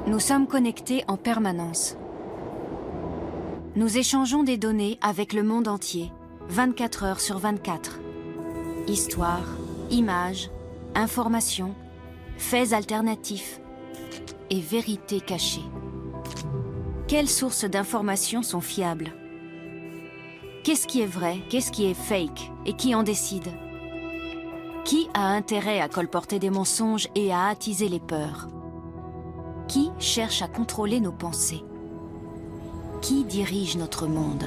Nous sommes connectés en permanence. Nous échangeons des données avec le monde entier, 24 heures sur 24. Histoire, images, informations, faits alternatifs et vérités cachées. Quelles sources d'informations sont fiables? Qu'est-ce qui est vrai, qu'est-ce qui est fake et qui en décide? Qui a intérêt à colporter des mensonges et à attiser les peurs? Qui cherche à contrôler nos pensées? Qui dirige notre monde?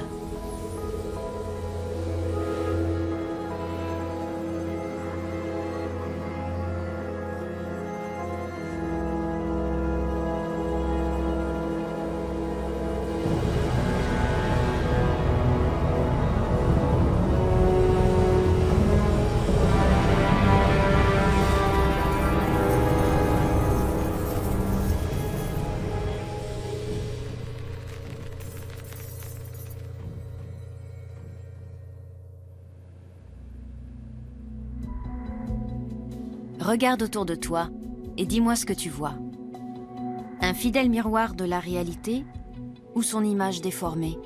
Regarde autour de toi et dis-moi ce que tu vois. Un fidèle miroir de la réalité ou son image déformée?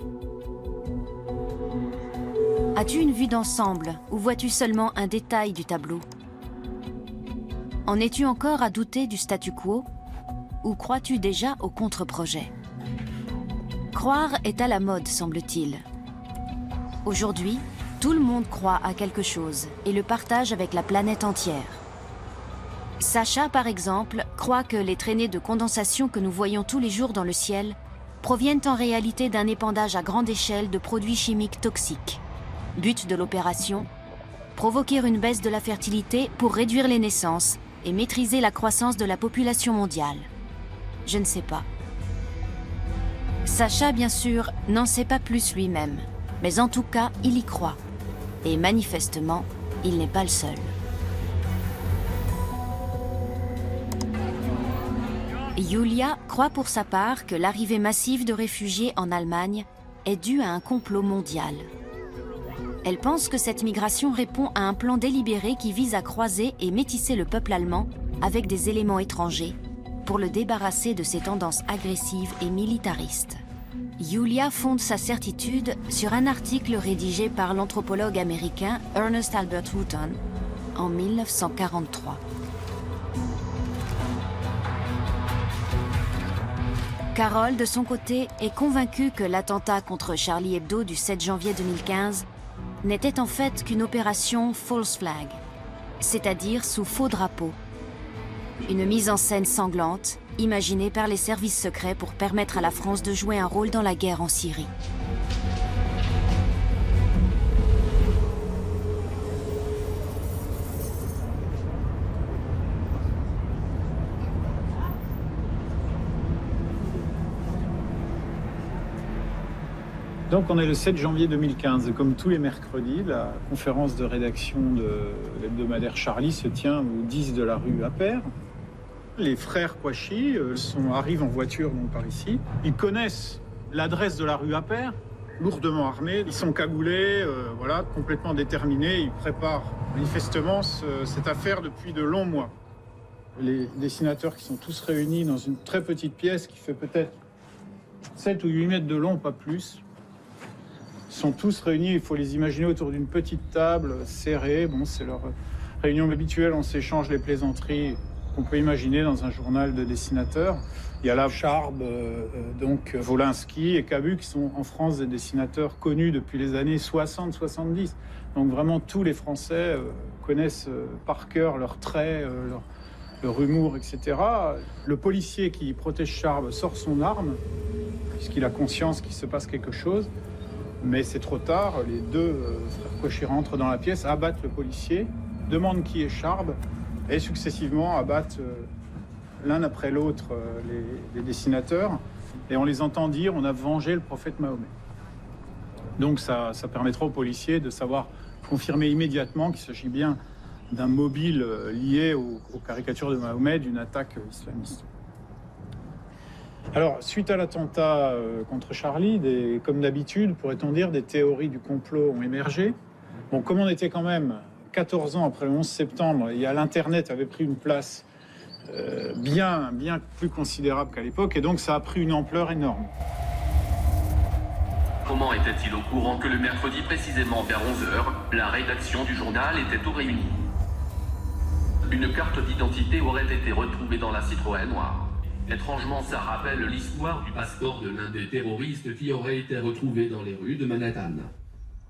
As-tu une vue d'ensemble ou vois-tu seulement un détail du tableau? En es-tu encore à douter du statu quo ou crois-tu déjà au contre-projet? Croire est à la mode, semble-t-il. Aujourd'hui, tout le monde croit à quelque chose et le partage avec la planète entière. Sacha, par exemple, croit que les traînées de condensation que nous voyons tous les jours dans le ciel proviennent en réalité d'un épandage à grande échelle de produits chimiques toxiques. But de l'opération, provoquer une baisse de la fertilité pour réduire les naissances et maîtriser la croissance de la population mondiale. Je ne sais pas. Sacha, bien sûr, n'en sait pas plus lui-même, mais en tout cas, il y croit. Et manifestement, il n'est pas le seul. Yulia croit pour sa part que l'arrivée massive de réfugiés en Allemagne est due à un complot mondial. Elle pense que cette migration répond à un plan délibéré qui vise à croiser et métisser le peuple allemand avec des éléments étrangers pour le débarrasser de ses tendances agressives et militaristes. Yulia fonde sa certitude sur un article rédigé par l'anthropologue américain Ernest Albert Wooton en 1943. Carole, de son côté, est convaincue que l'attentat contre Charlie Hebdo du 7 janvier 2015 n'était en fait qu'une opération false flag, c'est-à-dire sous faux drapeau. Une mise en scène sanglante, imaginée par les services secrets pour permettre à la France de jouer un rôle dans la guerre en Syrie. Donc on est le 7 janvier 2015 et comme tous les mercredis, la conférence de rédaction de l'hebdomadaire Charlie se tient au 10 de la rue Appert. Les frères Kouachi arrivent en voiture donc, par ici. Ils connaissent l'adresse de la rue Appert, lourdement armés. Ils sont cagoulés, voilà, complètement déterminés. Ils préparent manifestement cette affaire depuis de longs mois. Les dessinateurs qui sont tous réunis dans une très petite pièce qui fait peut-être 7 ou 8 mètres de long, pas plus, sont tous réunis, il faut les imaginer autour d'une petite table serrée. Bon, c'est leur réunion habituelle, on s'échange les plaisanteries qu'on peut imaginer dans un journal de dessinateurs. Il y a là Charb, donc Wolinski et Cabu qui sont en France des dessinateurs connus depuis les années 60-70. Donc vraiment tous les Français connaissent par cœur leurs traits, leur humour, etc. Le policier qui protège Charb sort son arme, puisqu'il a conscience qu'il se passe quelque chose. Mais c'est trop tard, les deux frères Kouachi rentrent dans la pièce, abattent le policier, demandent qui est Charb, et successivement abattent l'un après l'autre les dessinateurs. Et on les entend dire « on a vengé le prophète Mahomet ». Donc ça permettra aux policiers de savoir confirmer immédiatement qu'il s'agit bien d'un mobile lié aux caricatures de Mahomet, d'une attaque islamiste. Alors, suite à l'attentat contre Charlie, comme d'habitude, pourrait-on dire, des théories du complot ont émergé. Bon, comme on était quand même 14 ans après le 11 septembre, l'Internet avait pris une place bien plus considérable qu'à l'époque, et donc ça a pris une ampleur énorme. Comment était-il au courant que le mercredi, précisément vers 11h, la rédaction du journal était tout réunie? Une carte d'identité aurait été retrouvée dans la Citroën noire. Étrangement, ça rappelle l'histoire du passeport de l'un des terroristes qui aurait été retrouvé dans les rues de Manhattan.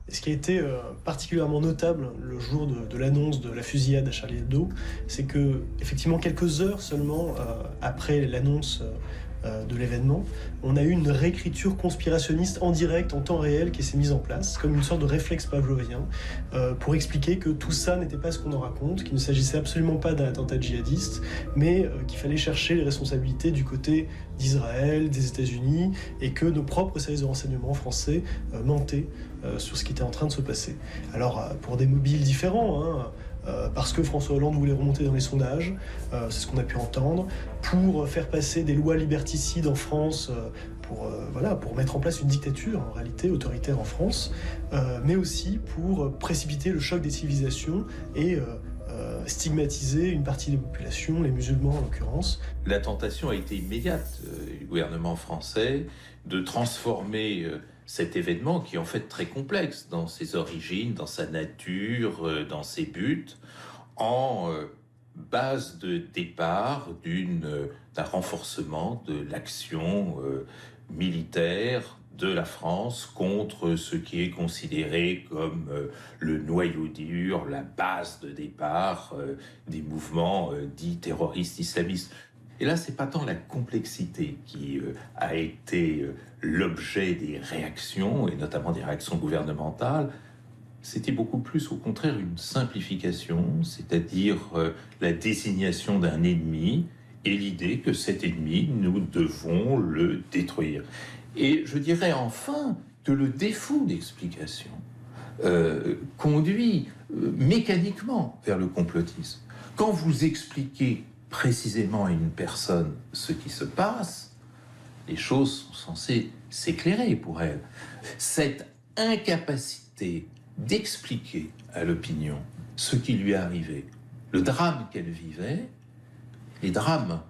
Ce qui a été particulièrement notable le jour de l'annonce de la fusillade à Charlie Hebdo, c'est que, effectivement, quelques heures seulement après l'annonce de l'événement, on a eu une réécriture conspirationniste en direct, en temps réel, qui s'est mise en place, comme une sorte de réflexe pavlovien, pour expliquer que tout ça n'était pas ce qu'on en raconte, qu'il ne s'agissait absolument pas d'un attentat djihadiste, mais qu'il fallait chercher les responsabilités du côté d'Israël, des États-Unis, et que nos propres services de renseignement français mentaient sur ce qui était en train de se passer. Alors, pour des mobiles différents, parce que François Hollande voulait remonter dans les sondages, c'est ce qu'on a pu entendre, pour faire passer des lois liberticides en France, pour mettre en place une dictature, en réalité, autoritaire en France, mais aussi pour précipiter le choc des civilisations et stigmatiser une partie des populations, les musulmans en l'occurrence. La tentation a été immédiate du gouvernement français de transformer cet événement, qui est en fait très complexe dans ses origines, dans sa nature, dans ses buts, en base de départ d'un renforcement de l'action militaire de la France contre ce qui est considéré comme le noyau dur, la base de départ des mouvements dits terroristes islamistes. Et là, c'est pas tant la complexité qui a été l'objet des réactions, et notamment des réactions gouvernementales, c'était beaucoup plus, au contraire, une simplification, c'est-à-dire la désignation d'un ennemi et l'idée que cet ennemi, nous devons le détruire. Et je dirais enfin que le défaut d'explication conduit mécaniquement vers le complotisme. Quand vous expliquez précisément à une personne ce qui se passe, les choses sont censées s'éclairer pour elle. Cette incapacité d'expliquer à l'opinion ce qui lui arrivait, le drame qu'elle vivait, les drames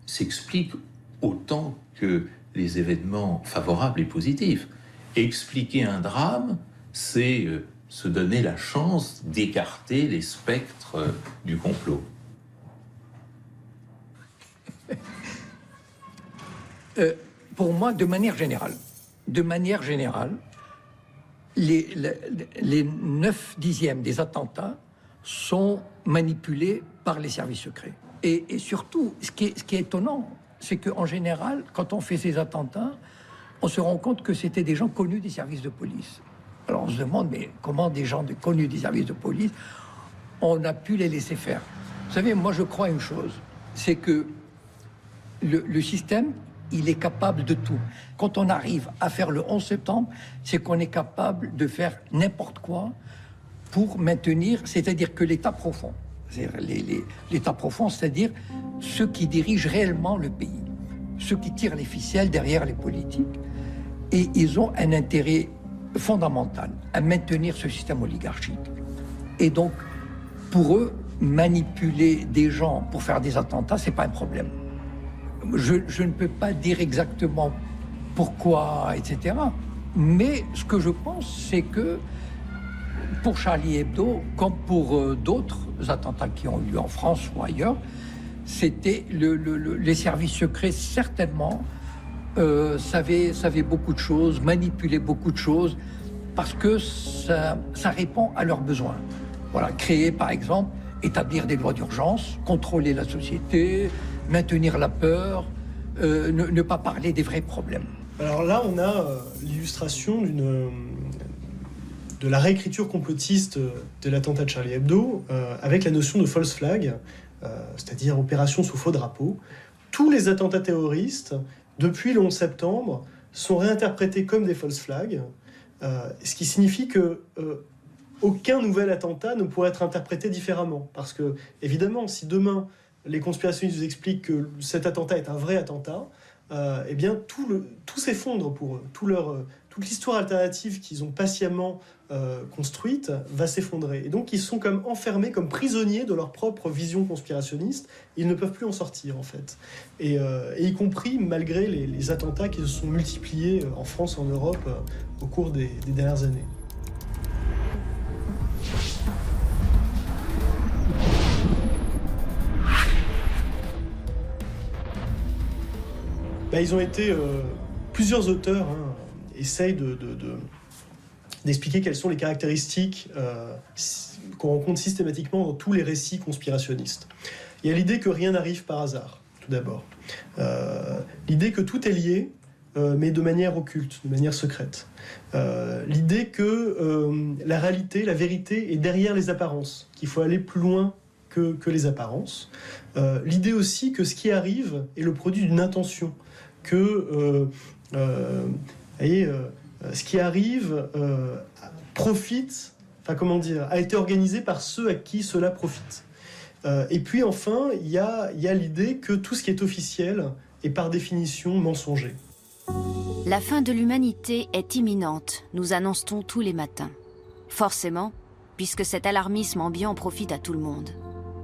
s'expliquent autant que les événements favorables et positifs. Expliquer un drame, c'est se donner la chance d'écarter les spectres du complot. Pour moi, de manière générale, les 9/10 des attentats sont manipulés par les services secrets. Et surtout, ce qui est étonnant, c'est qu'en général, quand on fait ces attentats, on se rend compte que c'était des gens connus des services de police. Alors on se demande, mais comment des gens connus des services de police, on a pu les laisser faire? Vous savez, moi je crois une chose, c'est que le système, il est capable de tout. Quand on arrive à faire le 11 septembre, c'est qu'on est capable de faire n'importe quoi pour maintenir, c'est-à-dire que l'État profond, l'État profond, c'est-à-dire ceux qui dirigent réellement le pays, ceux qui tirent les ficelles derrière les politiques, et ils ont un intérêt fondamental à maintenir ce système oligarchique. Et donc, pour eux, manipuler des gens pour faire des attentats, c'est pas un problème. Je ne peux pas dire exactement pourquoi, etc. Mais ce que je pense, c'est que pour Charlie Hebdo, comme pour d'autres attentats qui ont eu lieu en France ou ailleurs, c'était les services secrets, certainement, savaient beaucoup de choses, manipulaient beaucoup de choses, parce que ça répond à leurs besoins. Voilà, créer, par exemple, établir des lois d'urgence, contrôler la société, maintenir la peur, ne pas parler des vrais problèmes. Alors là, on a l'illustration de la réécriture complotiste de l'attentat de Charlie Hebdo avec la notion de false flag, c'est-à-dire opération sous faux drapeau. Tous les attentats terroristes, depuis le 11 septembre, sont réinterprétés comme des false flags, ce qui signifie que aucun nouvel attentat ne pourrait être interprété différemment. Parce que, évidemment, si demain, les conspirationnistes vous expliquent que cet attentat est un vrai attentat, eh bien tout s'effondre pour eux. Toute l'histoire alternative qu'ils ont patiemment construite va s'effondrer. Et donc ils sont comme enfermés, comme prisonniers de leur propre vision conspirationniste. Ils ne peuvent plus en sortir en fait. Et y compris malgré les attentats qui se sont multipliés en France, en Europe, au cours des dernières années. Ils ont été... plusieurs auteurs essayent d'expliquer quelles sont les caractéristiques qu'on rencontre systématiquement dans tous les récits conspirationnistes. Il y a l'idée que rien n'arrive par hasard, tout d'abord. L'idée que tout est lié, mais de manière occulte, de manière secrète. L'idée que la réalité, la vérité est derrière les apparences, qu'il faut aller plus loin que les apparences. L'idée aussi que ce qui arrive est le produit d'une intention, que ce qui arrive profite, a été organisé par ceux à qui cela profite. Et puis enfin, il y a l'idée que tout ce qui est officiel est par définition mensonger. La fin de l'humanité est imminente, nous annonce-t-on tous les matins. Forcément, puisque cet alarmisme ambiant profite à tout le monde.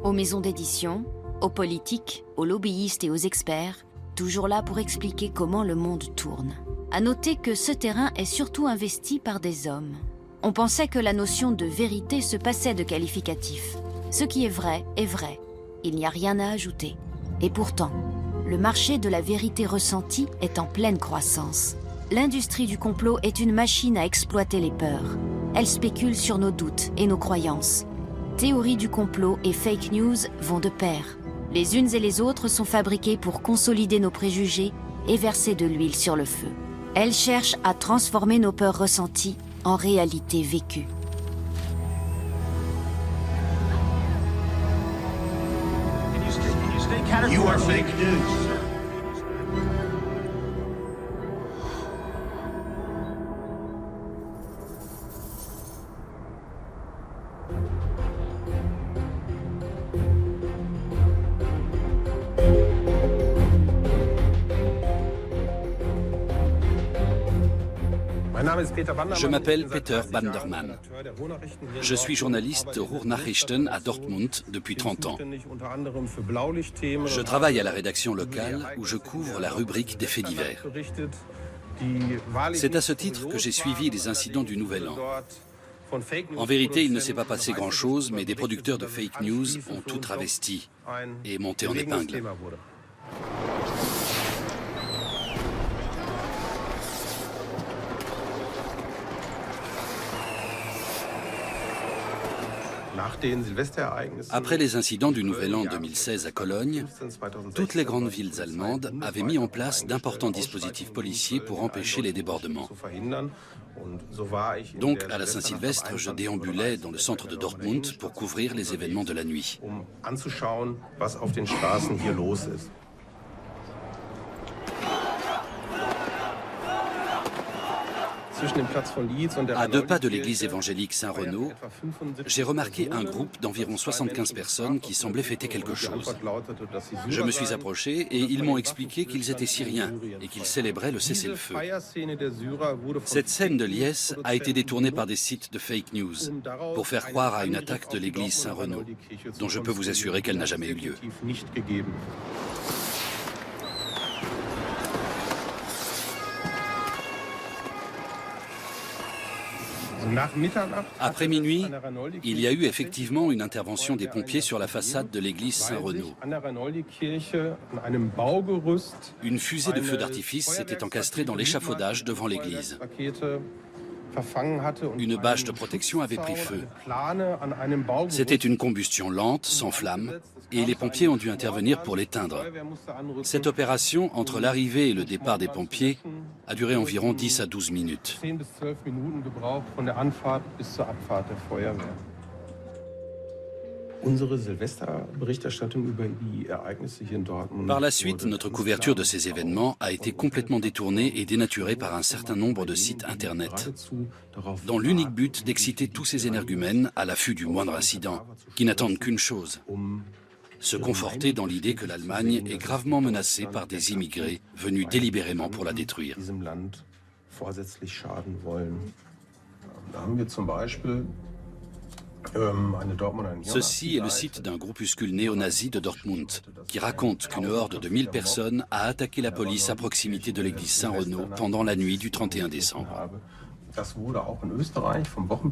Aux maisons d'édition, aux politiques, aux lobbyistes et aux experts, toujours là pour expliquer comment le monde tourne. À noter que ce terrain est surtout investi par des hommes. On pensait que la notion de vérité se passait de qualificatif. Ce qui est vrai, il n'y a rien à ajouter. Et pourtant, le marché de la vérité ressentie est en pleine croissance. L'industrie du complot est une machine à exploiter les peurs. Elle spécule sur nos doutes et nos croyances. Théorie du complot et fake news vont de pair. Les unes et les autres sont fabriquées pour consolider nos préjugés et verser de l'huile sur le feu. Elles cherchent à transformer nos peurs ressenties en réalité vécue. You are fake news. Je m'appelle Peter Bandermann. Je suis journaliste Ruhr-Nachrichten à Dortmund depuis 30 ans. Je travaille à la rédaction locale où je couvre la rubrique des faits divers. C'est à ce titre que j'ai suivi les incidents du Nouvel An. En vérité, il ne s'est pas passé grand-chose, mais des producteurs de fake news ont tout travesti et monté en épingle. Après les incidents du Nouvel An 2016 à Cologne, toutes les grandes villes allemandes avaient mis en place d'importants dispositifs policiers pour empêcher les débordements. Donc, à la Saint-Sylvestre, je déambulais dans le centre de Dortmund pour couvrir les événements de la nuit. À 2 pas de l'église évangélique Saint-Renaud, j'ai remarqué un groupe d'environ 75 personnes qui semblaient fêter quelque chose. Je me suis approché et ils m'ont expliqué qu'ils étaient syriens et qu'ils célébraient le cessez-le-feu. Cette scène de liesse a été détournée par des sites de fake news pour faire croire à une attaque de l'église Saint-Renaud, dont je peux vous assurer qu'elle n'a jamais eu lieu. Après minuit, il y a eu effectivement une intervention des pompiers sur la façade de l'église Saint-Renaud. Une fusée de feux d'artifice s'était encastrée dans l'échafaudage devant l'église. Une bâche de protection avait pris feu. C'était une combustion lente, sans flamme, et les pompiers ont dû intervenir pour l'éteindre. Cette opération, entre l'arrivée et le départ des pompiers, a duré environ 10 à 12 minutes. Par la suite, notre couverture de ces événements a été complètement détournée et dénaturée par un certain nombre de sites internet, dans l'unique but d'exciter tous ces énergumènes à l'affût du moindre incident, qui n'attendent qu'une chose, se conforter dans l'idée que l'Allemagne est gravement menacée par des immigrés venus délibérément pour la détruire. Ceci est le site d'un groupuscule néo-nazi de Dortmund qui raconte qu'une horde de 1000 personnes a attaqué la police à proximité de l'église Saint-Renaud pendant la nuit du 31 décembre.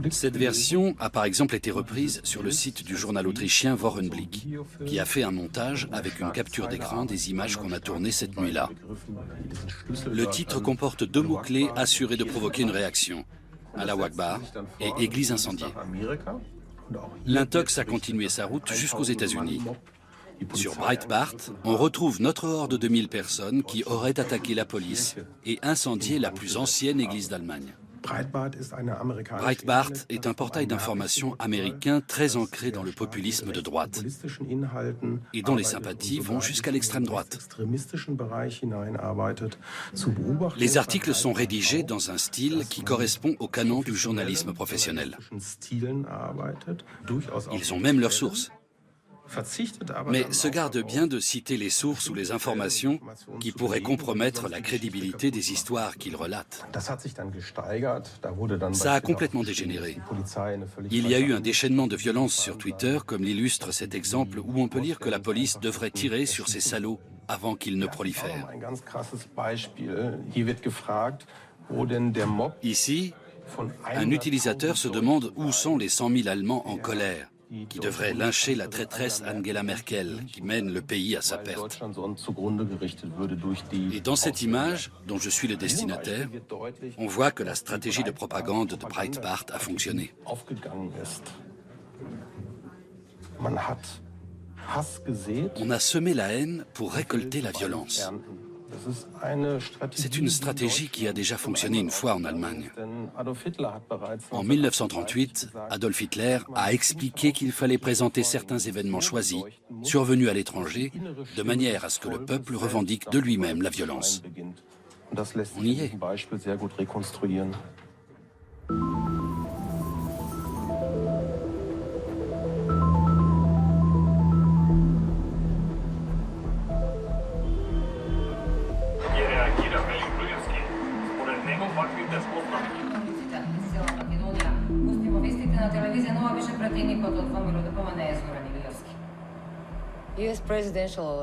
Cette version a par exemple été reprise sur le site du journal autrichien Wochenblick, qui a fait un montage avec une capture d'écran des images qu'on a tournées cette nuit-là. Le titre comporte 2 mots-clés assurés de provoquer une réaction, Allah Akbar et Église incendiée. L'intox a continué sa route jusqu'aux États-Unis. Sur Breitbart, on retrouve notre horde de 1000 personnes qui auraient attaqué la police et incendié la plus ancienne église d'Allemagne. Breitbart est un portail d'information américain très ancré dans le populisme de droite et dont les sympathies vont jusqu'à l'extrême droite. Les articles sont rédigés dans un style qui correspond au canon du journalisme professionnel. Ils ont même leurs sources, mais se gardent bien de citer les sources ou les informations qui pourraient compromettre la crédibilité des histoires qu'ils relatent. Ça a complètement dégénéré. Il y a eu un déchaînement de violence sur Twitter, comme l'illustre cet exemple où on peut lire que la police devrait tirer sur ces salauds avant qu'ils ne prolifèrent. Ici, un utilisateur se demande où sont les 100 000 Allemands en colère qui devrait lyncher la traîtresse Angela Merkel, qui mène le pays à sa perte. Et dans cette image, dont je suis le destinataire, on voit que la stratégie de propagande de Breitbart a fonctionné. On a semé la haine pour récolter la violence. C'est une stratégie qui a déjà fonctionné une fois en Allemagne. En 1938, Adolf Hitler a expliqué qu'il fallait présenter certains événements choisis, survenus à l'étranger, de manière à ce que le peuple revendique de lui-même la violence. On y est.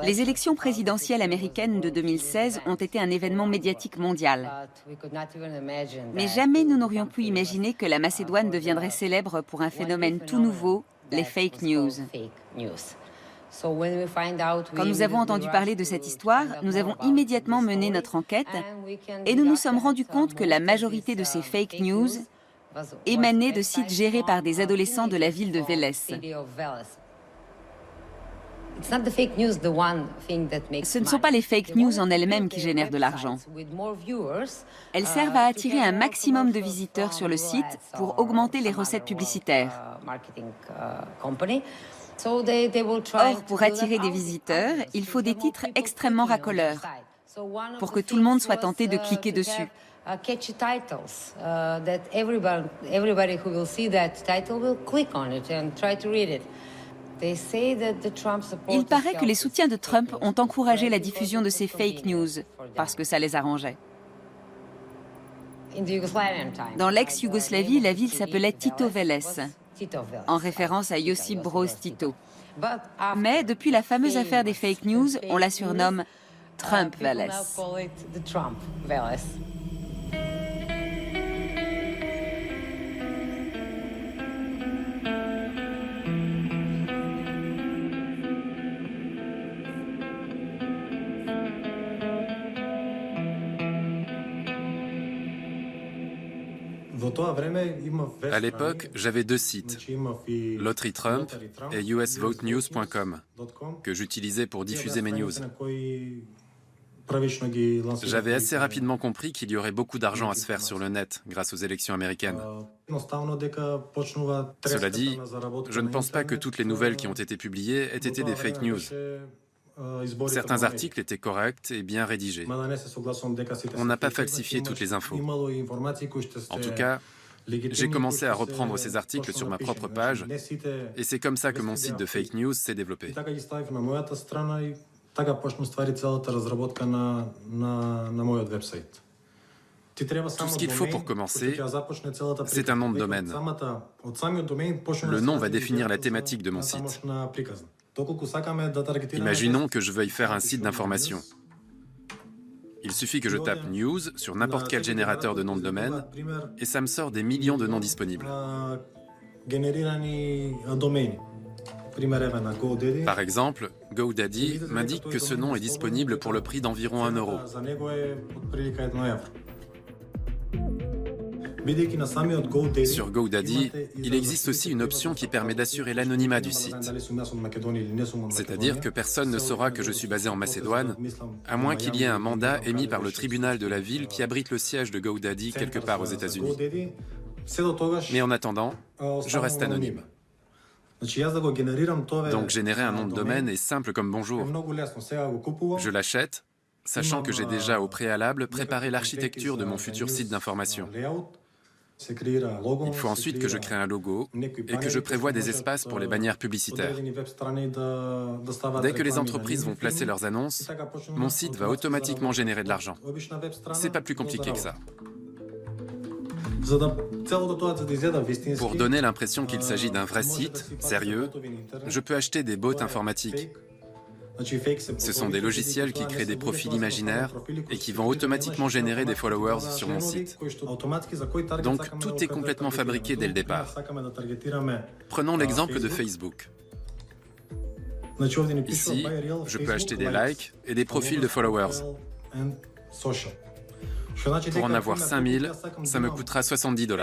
Les élections présidentielles américaines de 2016 ont été un événement médiatique mondial. Mais jamais nous n'aurions pu imaginer que la Macédoine deviendrait célèbre pour un phénomène tout nouveau, les fake news. Quand nous avons entendu parler de cette histoire, nous avons immédiatement mené notre enquête et nous nous sommes rendus compte que la majorité de ces fake news émanaient de sites gérés par des adolescents de la ville de Veles. Ce ne sont pas les fake news en elles-mêmes qui génèrent de l'argent. Elles servent à attirer un maximum de visiteurs sur le site pour augmenter les recettes publicitaires. Or, pour attirer des visiteurs, il faut des titres extrêmement racoleurs pour que tout le monde soit tenté de cliquer dessus. Il paraît que les soutiens de Trump ont encouragé la diffusion de ces fake news parce que ça les arrangeait. Dans l'ex-Yougoslavie, la ville s'appelait Tito Veles, en référence à Josip Broz Tito. Mais depuis la fameuse affaire des fake news, on la surnomme Trump Veles. À l'époque, j'avais 2 sites, Lottery Trump et usvotenews.com, que j'utilisais pour diffuser mes news. J'avais assez rapidement compris qu'il y aurait beaucoup d'argent à se faire sur le net grâce aux élections américaines. Cela dit, je ne pense pas que toutes les nouvelles qui ont été publiées aient été des fake news. Certains articles étaient corrects et bien rédigés. On n'a pas falsifié toutes les infos. En tout cas, J'ai commencé à reprendre ces articles sur ma propre page, et c'est comme ça que mon site de fake news s'est développé. Tout ce qu'il faut pour commencer, c'est un nom de domaine. Le nom va définir la thématique de mon site. Imaginons que je veuille faire un site d'information. Il suffit que je tape « news » sur n'importe quel générateur de nom de domaine, et ça me sort des millions de noms disponibles. Par exemple, GoDaddy m'indique que ce nom est disponible pour le prix d'environ 1 €. Sur GoDaddy, il existe aussi une option qui permet d'assurer l'anonymat du site. C'est-à-dire que personne ne saura que je suis basé en Macédoine, à moins qu'il y ait un mandat émis par le tribunal de la ville qui abrite le siège de GoDaddy quelque part aux États-Unis. Mais en attendant, je reste anonyme. Donc générer un nom de domaine est simple comme bonjour. Je l'achète, sachant que j'ai déjà au préalable préparé l'architecture de mon futur site d'information. Il faut ensuite que je crée un logo et que je prévoie des espaces pour les bannières publicitaires. Dès que les entreprises vont placer leurs annonces, mon site va automatiquement générer de l'argent. C'est pas plus compliqué que ça. Pour donner l'impression qu'il s'agit d'un vrai site, sérieux, je peux acheter des bots informatiques. Ce sont des logiciels qui créent des profils imaginaires et qui vont automatiquement générer des followers sur mon site. Donc tout est complètement fabriqué dès le départ. Prenons l'exemple de Facebook. Ici, je peux acheter des likes et des profils de followers. Pour en avoir 5000, ça me coûtera 70 $.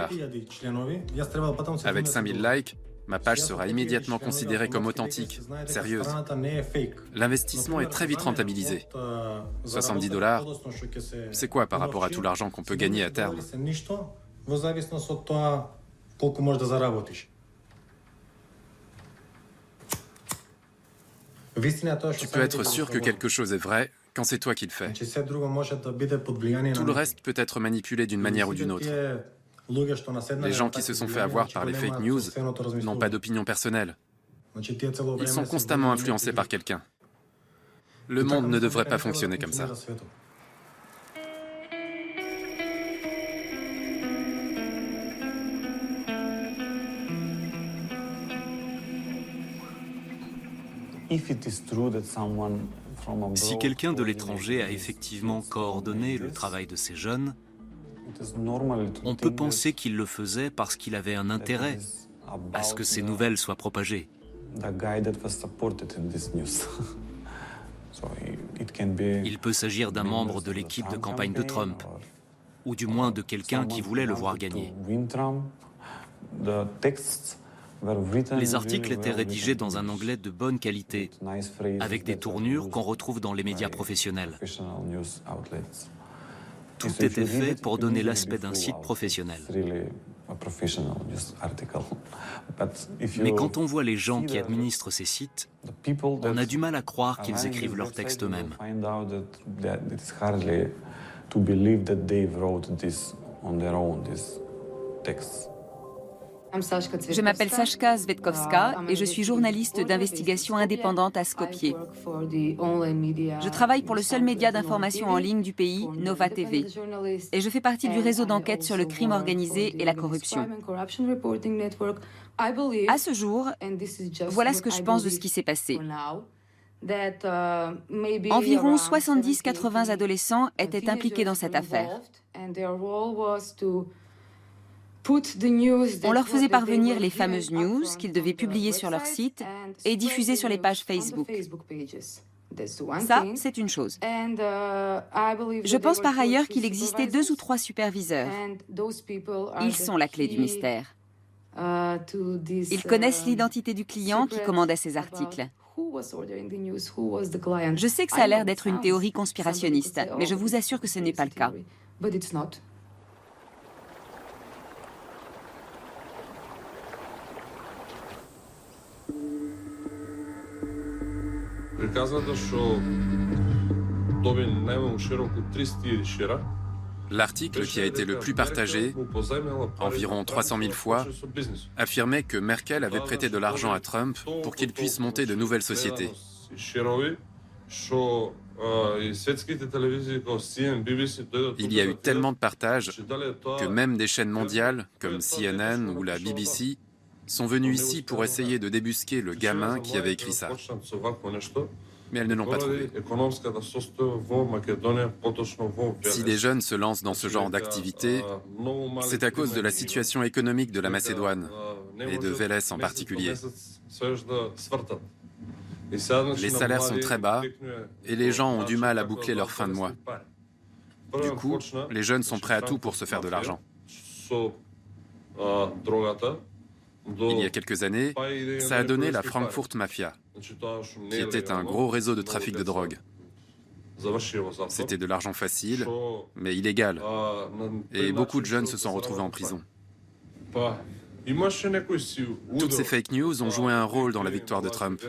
Avec 5000 likes, ma page sera immédiatement considérée comme authentique, sérieuse. L'investissement est très vite rentabilisé. 70 $, c'est quoi par rapport à tout l'argent qu'on peut gagner à terme? Tu peux être sûr que quelque chose est vrai quand c'est toi qui le fais. Tout le reste peut être manipulé d'une manière ou d'une autre. Les gens qui se sont fait avoir par les fake news n'ont pas d'opinion personnelle. Ils sont constamment influencés par quelqu'un. Le monde ne devrait pas fonctionner comme ça. Si quelqu'un de l'étranger a effectivement coordonné le travail de ces jeunes, on peut penser qu'il le faisait parce qu'il avait un intérêt à ce que ces nouvelles soient propagées. Il peut s'agir d'un membre de l'équipe de campagne de Trump, ou du moins de quelqu'un qui voulait le voir gagner. Les articles étaient rédigés dans un anglais de bonne qualité, avec des tournures qu'on retrouve dans les médias professionnels. Tout était fait pour donner l'aspect d'un site professionnel. Mais quand on voit les gens qui administrent ces sites, on a du mal à croire qu'ils écrivent leurs textes eux-mêmes. Je m'appelle Sashka Svetkovska et je suis journaliste d'investigation indépendante à Skopje. Je travaille pour le seul média d'information en ligne du pays, Nova TV. Et je fais partie du réseau d'enquête sur le crime organisé et la corruption. À ce jour, voilà ce que je pense de ce qui s'est passé. Environ 70-80 adolescents étaient impliqués dans cette affaire. On leur faisait parvenir les fameuses news qu'ils devaient publier sur leur site et diffuser sur les pages Facebook. Ça, c'est une chose. Je pense par ailleurs qu'il existait 2 ou 3 superviseurs. Ils sont la clé du mystère. Ils connaissent l'identité du client qui commandait ces articles. Je sais que ça a l'air d'être une théorie conspirationniste, mais je vous assure que ce n'est pas le cas. L'article qui a été le plus partagé, environ 300 000 fois, affirmait que Merkel avait prêté de l'argent à Trump pour qu'il puisse monter de nouvelles sociétés. Il y a eu tellement de partages que même des chaînes mondiales, comme CNN ou la BBC, sont venues ici pour essayer de débusquer le gamin qui avait écrit ça. Mais elles ne l'ont pas trouvé. Si des jeunes se lancent dans ce genre d'activité, c'est à cause de la situation économique de la Macédoine, et de Veles en particulier. Les salaires sont très bas, et les gens ont du mal à boucler leur fin de mois. Du coup, les jeunes sont prêts à tout pour se faire de l'argent. Il y a quelques années, ça a donné la Frankfurt Mafia, qui était un gros réseau de trafic de drogue. C'était de l'argent facile, mais illégal. Et beaucoup de jeunes se sont retrouvés en prison. Toutes ces fake news ont joué un rôle dans la victoire de Trump.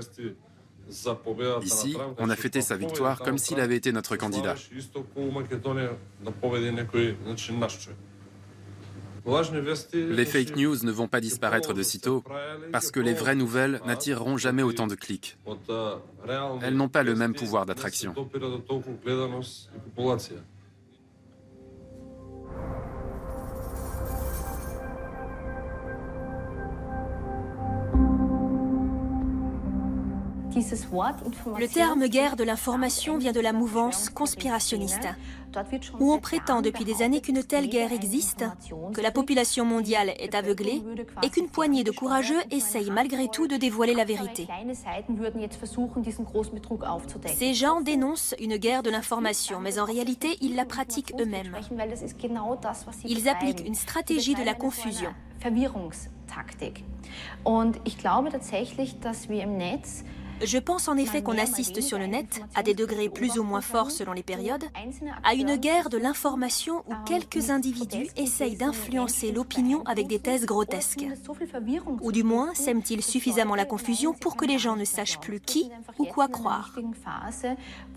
Ici, on a fêté sa victoire comme s'il avait été notre candidat. Les fake news ne vont pas disparaître de sitôt parce que les vraies nouvelles n'attireront jamais autant de clics. Elles n'ont pas le même pouvoir d'attraction. Le terme guerre de l'information vient de la mouvance conspirationniste, où on prétend depuis des années qu'une telle guerre existe, que la population mondiale est aveuglée et qu'une poignée de courageux essayent malgré tout de dévoiler la vérité. Ces gens dénoncent une guerre de l'information, mais en réalité, ils la pratiquent eux-mêmes. Ils appliquent une stratégie de la confusion. Je pense en effet qu'on assiste sur le net, à des degrés plus ou moins forts selon les périodes, à une guerre de l'information où quelques individus essayent d'influencer l'opinion avec des thèses grotesques. Ou du moins, sèment-ils suffisamment la confusion pour que les gens ne sachent plus qui ou quoi croire.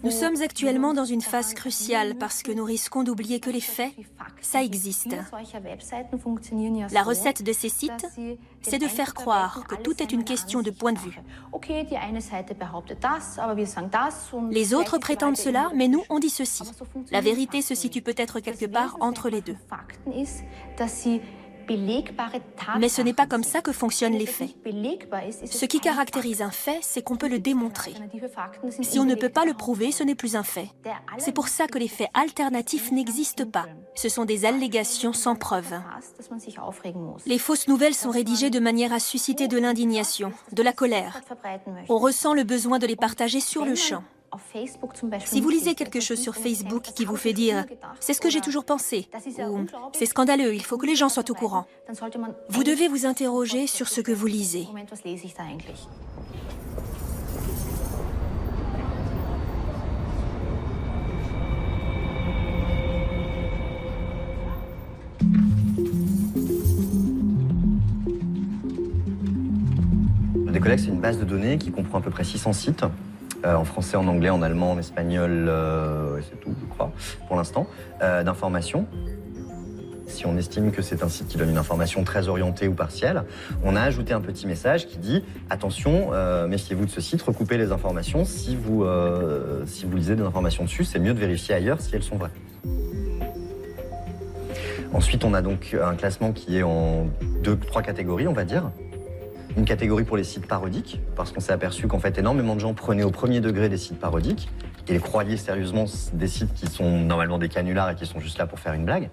Nous sommes actuellement dans une phase cruciale parce que nous risquons d'oublier que les faits, ça existe. La recette de ces sites, c'est de faire croire que tout est une question de point de vue. Les autres prétendent cela, mais nous, on dit ceci. La vérité se situe peut-être quelque part entre les deux. Mais ce n'est pas comme ça que fonctionnent les faits. Ce qui caractérise un fait, c'est qu'on peut le démontrer. Si on ne peut pas le prouver, ce n'est plus un fait. C'est pour ça que les faits alternatifs n'existent pas. Ce sont des allégations sans preuve. Les fausses nouvelles sont rédigées de manière à susciter de l'indignation, de la colère. On ressent le besoin de les partager sur le champ. Si vous lisez quelque chose sur Facebook qui vous fait dire « c'est ce que j'ai toujours pensé » ou « c'est scandaleux, il faut que les gens soient au courant », vous devez vous interroger sur ce que vous lisez. Decollect, c'est une base de données qui comprend à peu près 600 sites. En français, en anglais, en allemand, en espagnol, c'est tout, je crois, pour l'instant, d'informations. Si on estime que c'est un site qui donne une information très orientée ou partielle, on a ajouté un petit message qui dit « Attention, méfiez-vous de ce site, recoupez les informations. Si vous lisez des informations dessus, c'est mieux de vérifier ailleurs si elles sont vraies. » Ensuite, on a donc un classement qui est en 2-3 catégories, on va dire. Une catégorie pour les sites parodiques, parce qu'on s'est aperçu qu'en fait, énormément de gens prenaient au premier degré des sites parodiques et croyaient sérieusement des sites qui sont normalement des canulars et qui sont juste là pour faire une blague.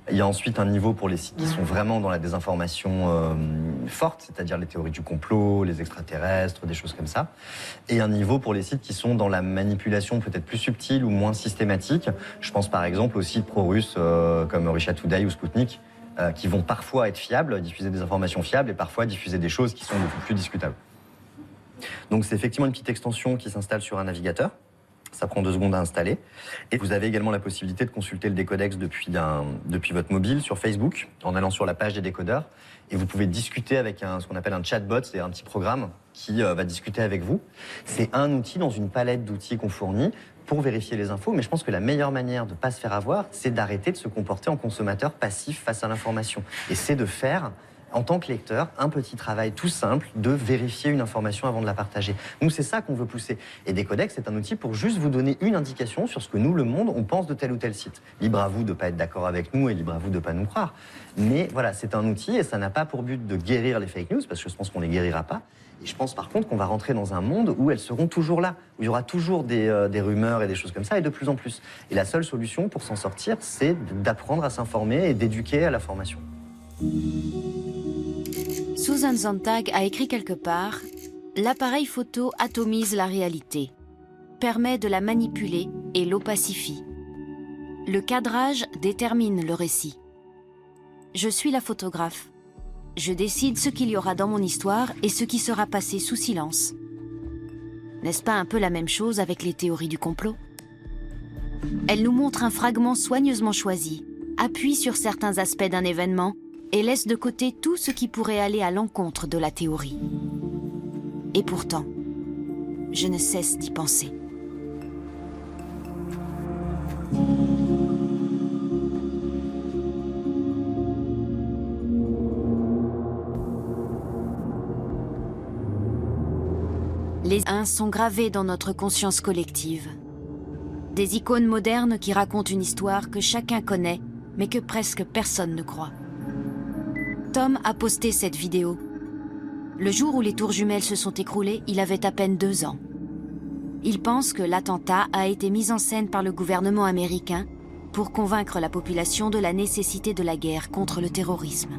Il y a ensuite un niveau pour les sites qui sont vraiment dans la désinformation forte, c'est-à-dire les théories du complot, les extraterrestres, des choses comme ça. Et un niveau pour les sites qui sont dans la manipulation peut-être plus subtile ou moins systématique. Je pense par exemple aux sites pro-russes comme Russia Today ou Sputnik, qui vont parfois être fiables, diffuser des informations fiables et parfois diffuser des choses qui sont beaucoup plus discutables. Donc c'est effectivement une petite extension qui s'installe sur un navigateur. ça prend 2 secondes à installer. Et vous avez également la possibilité de consulter le décodex depuis votre mobile sur Facebook, en allant sur la page des décodeurs. Et vous pouvez discuter avec ce qu'on appelle un chatbot, c'est un petit programme qui va discuter avec vous. C'est un outil dans une palette d'outils qu'on fournit pour vérifier les infos, mais je pense que la meilleure manière de ne pas se faire avoir, c'est d'arrêter de se comporter en consommateur passif face à l'information. Et c'est de faire, en tant que lecteur, un petit travail tout simple de vérifier une information avant de la partager. Nous, c'est ça qu'on veut pousser. Et Décodex, c'est un outil pour juste vous donner une indication sur ce que nous, le monde, on pense de tel ou tel site. Libre à vous de ne pas être d'accord avec nous et libre à vous de ne pas nous croire. Mais voilà, c'est un outil et ça n'a pas pour but de guérir les fake news, parce que je pense qu'on ne les guérira pas. Et je pense par contre qu'on va rentrer dans un monde où elles seront toujours là, où il y aura toujours des rumeurs et des choses comme ça, et de plus en plus. Et la seule solution pour s'en sortir, c'est d'apprendre à s'informer et d'éduquer à la formation. Susan Sontag a écrit quelque part « L'appareil photo atomise la réalité, permet de la manipuler et l'opacifie. Le cadrage détermine le récit. Je suis la photographe. Je décide ce qu'il y aura dans mon histoire et ce qui sera passé sous silence. » N'est-ce pas un peu la même chose avec les théories du complot? Elle nous montre un fragment soigneusement choisi, appuie sur certains aspects d'un événement et laisse de côté tout ce qui pourrait aller à l'encontre de la théorie. Et pourtant, je ne cesse d'y penser. Les uns sont gravés dans notre conscience collective. Des icônes modernes qui racontent une histoire que chacun connaît, mais que presque personne ne croit. Tom a posté cette vidéo. Le jour où les tours jumelles se sont écroulées, il avait à peine 2 ans. Il pense que l'attentat a été mis en scène par le gouvernement américain pour convaincre la population de la nécessité de la guerre contre le terrorisme.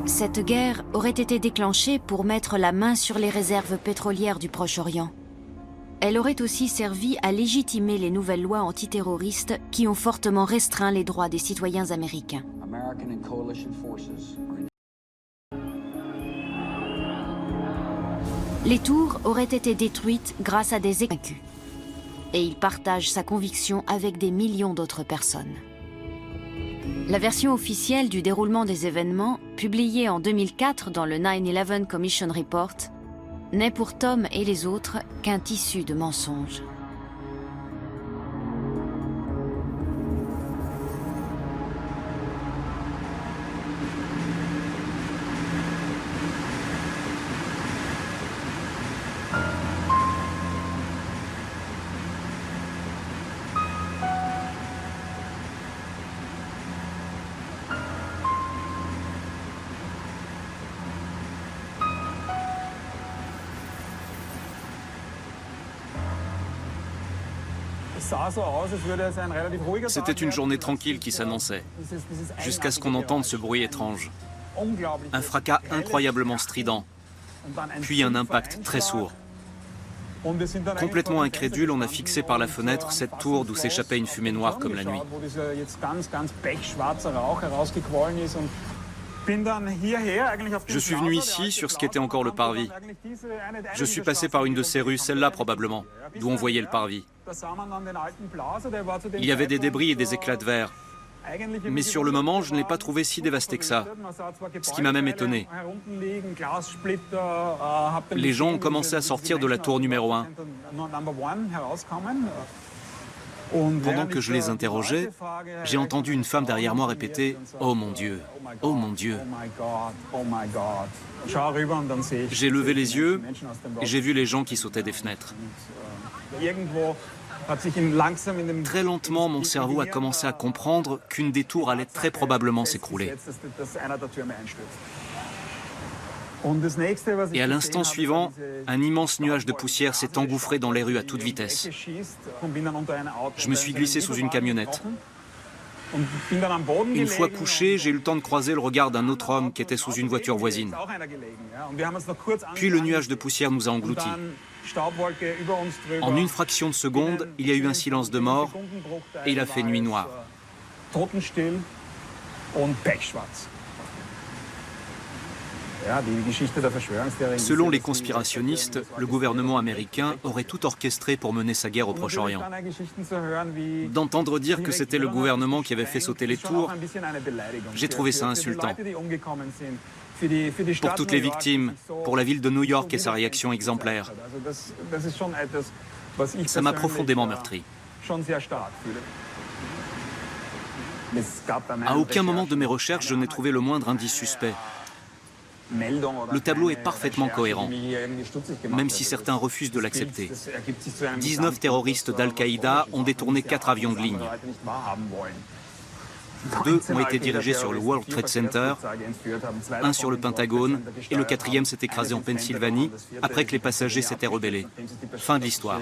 Cette guerre aurait été déclenchée pour mettre la main sur les réserves pétrolières du Proche-Orient. Elle aurait aussi servi à légitimer les nouvelles lois antiterroristes qui ont fortement restreint les droits des citoyens américains. Les tours auraient été détruites grâce à des vaincus. Et il partage sa conviction avec des millions d'autres personnes. La version officielle du déroulement des événements, publiée en 2004 dans le 9/11 Commission Report, n'est pour Tom et les autres qu'un tissu de mensonges. C'était une journée tranquille qui s'annonçait, jusqu'à ce qu'on entende ce bruit étrange. Un fracas incroyablement strident, puis un impact très sourd. Complètement incrédule, on a fixé par la fenêtre cette tour d'où s'échappait une fumée noire comme la nuit. Je suis venu ici sur ce qu'était encore le parvis. Je suis passé par une de ces rues, celle-là probablement, d'où on voyait le parvis. Il y avait des débris et des éclats de verre. Mais sur le moment, je ne l'ai pas trouvé si dévasté que ça, ce qui m'a même étonné. Les gens ont commencé à sortir de la tour numéro 1. Pendant que je les interrogeais, j'ai entendu une femme derrière moi répéter « Oh mon Dieu, oh mon Dieu ». J'ai levé les yeux et j'ai vu les gens qui sautaient des fenêtres. Très lentement, mon cerveau a commencé à comprendre qu'une des tours allait très probablement s'écrouler. Et à l'instant suivant, un immense nuage de poussière s'est engouffré dans les rues à toute vitesse. Je me suis glissé sous une camionnette. Une fois couché, j'ai eu le temps de croiser le regard d'un autre homme qui était sous une voiture voisine. Puis le nuage de poussière nous a engloutis. En une fraction de seconde, il y a eu un silence de mort et il a fait nuit noire. Selon les conspirationnistes, le gouvernement américain aurait tout orchestré pour mener sa guerre au Proche-Orient. D'entendre dire que c'était le gouvernement qui avait fait sauter les tours, j'ai trouvé ça insultant. Pour toutes les victimes, pour la ville de New York et sa réaction exemplaire, ça m'a profondément meurtri. À aucun moment de mes recherches, je n'ai trouvé le moindre indice suspect. Le tableau est parfaitement cohérent, même si certains refusent de l'accepter. 19 terroristes d'Al-Qaïda ont détourné 4 avions de ligne. 2 ont été dirigés sur le World Trade Center, 1 sur le Pentagone, et le 4e s'est écrasé en Pennsylvanie après que les passagers s'étaient rebellés. Fin de l'histoire.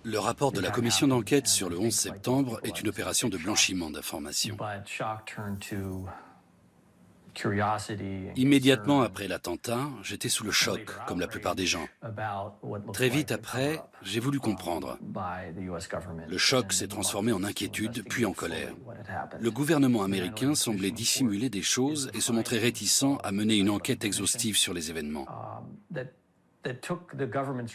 Le rapport de la commission d'enquête sur le 11 septembre est une opération de blanchiment d'informations. Immédiatement après l'attentat, j'étais sous le choc, comme la plupart des gens. Très vite après, j'ai voulu comprendre. Le choc s'est transformé en inquiétude, puis en colère. Le gouvernement américain semblait dissimuler des choses et se montrer réticent à mener une enquête exhaustive sur les événements.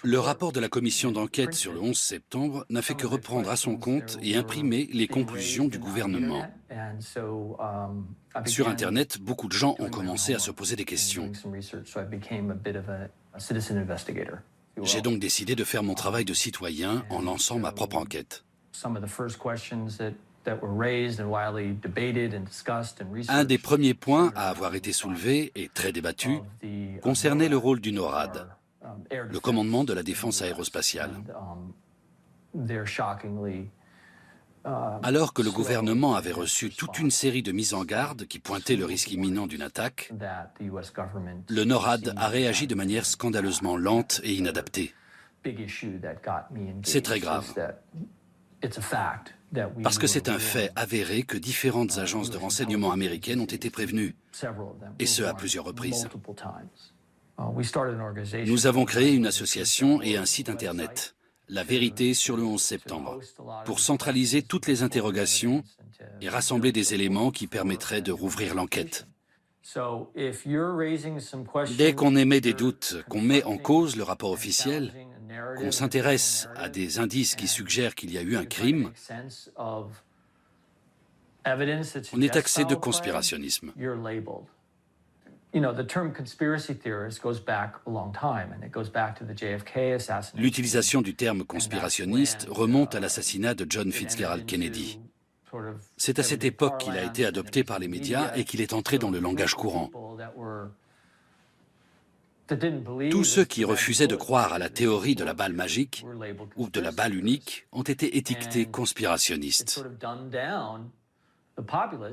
Le rapport de la commission d'enquête sur le 11 septembre n'a fait que reprendre à son compte et imprimer les conclusions du gouvernement. Sur Internet, beaucoup de gens ont commencé à se poser des questions. J'ai donc décidé de faire mon travail de citoyen en lançant ma propre enquête. Un des premiers points à avoir été soulevé et très débattu concernait le rôle du NORAD, le commandement de la défense aérospatiale. Alors que le gouvernement avait reçu toute une série de mises en garde qui pointaient le risque imminent d'une attaque, le NORAD a réagi de manière scandaleusement lente et inadaptée. C'est très grave, parce que c'est un fait avéré que différentes agences de renseignement américaines ont été prévenues, et ce à plusieurs reprises. Nous avons créé une association et un site Internet, La Vérité sur le 11 septembre, pour centraliser toutes les interrogations et rassembler des éléments qui permettraient de rouvrir l'enquête. Dès qu'on émet des doutes, qu'on met en cause le rapport officiel, qu'on s'intéresse à des indices qui suggèrent qu'il y a eu un crime, on est taxé de conspirationnisme. L'utilisation du terme conspirationniste remonte à l'assassinat de John Fitzgerald Kennedy. C'est à cette époque qu'il a été adopté par les médias et qu'il est entré dans le langage courant. Tous ceux qui refusaient de croire à la théorie de la balle magique ou de la balle unique ont été étiquetés conspirationnistes.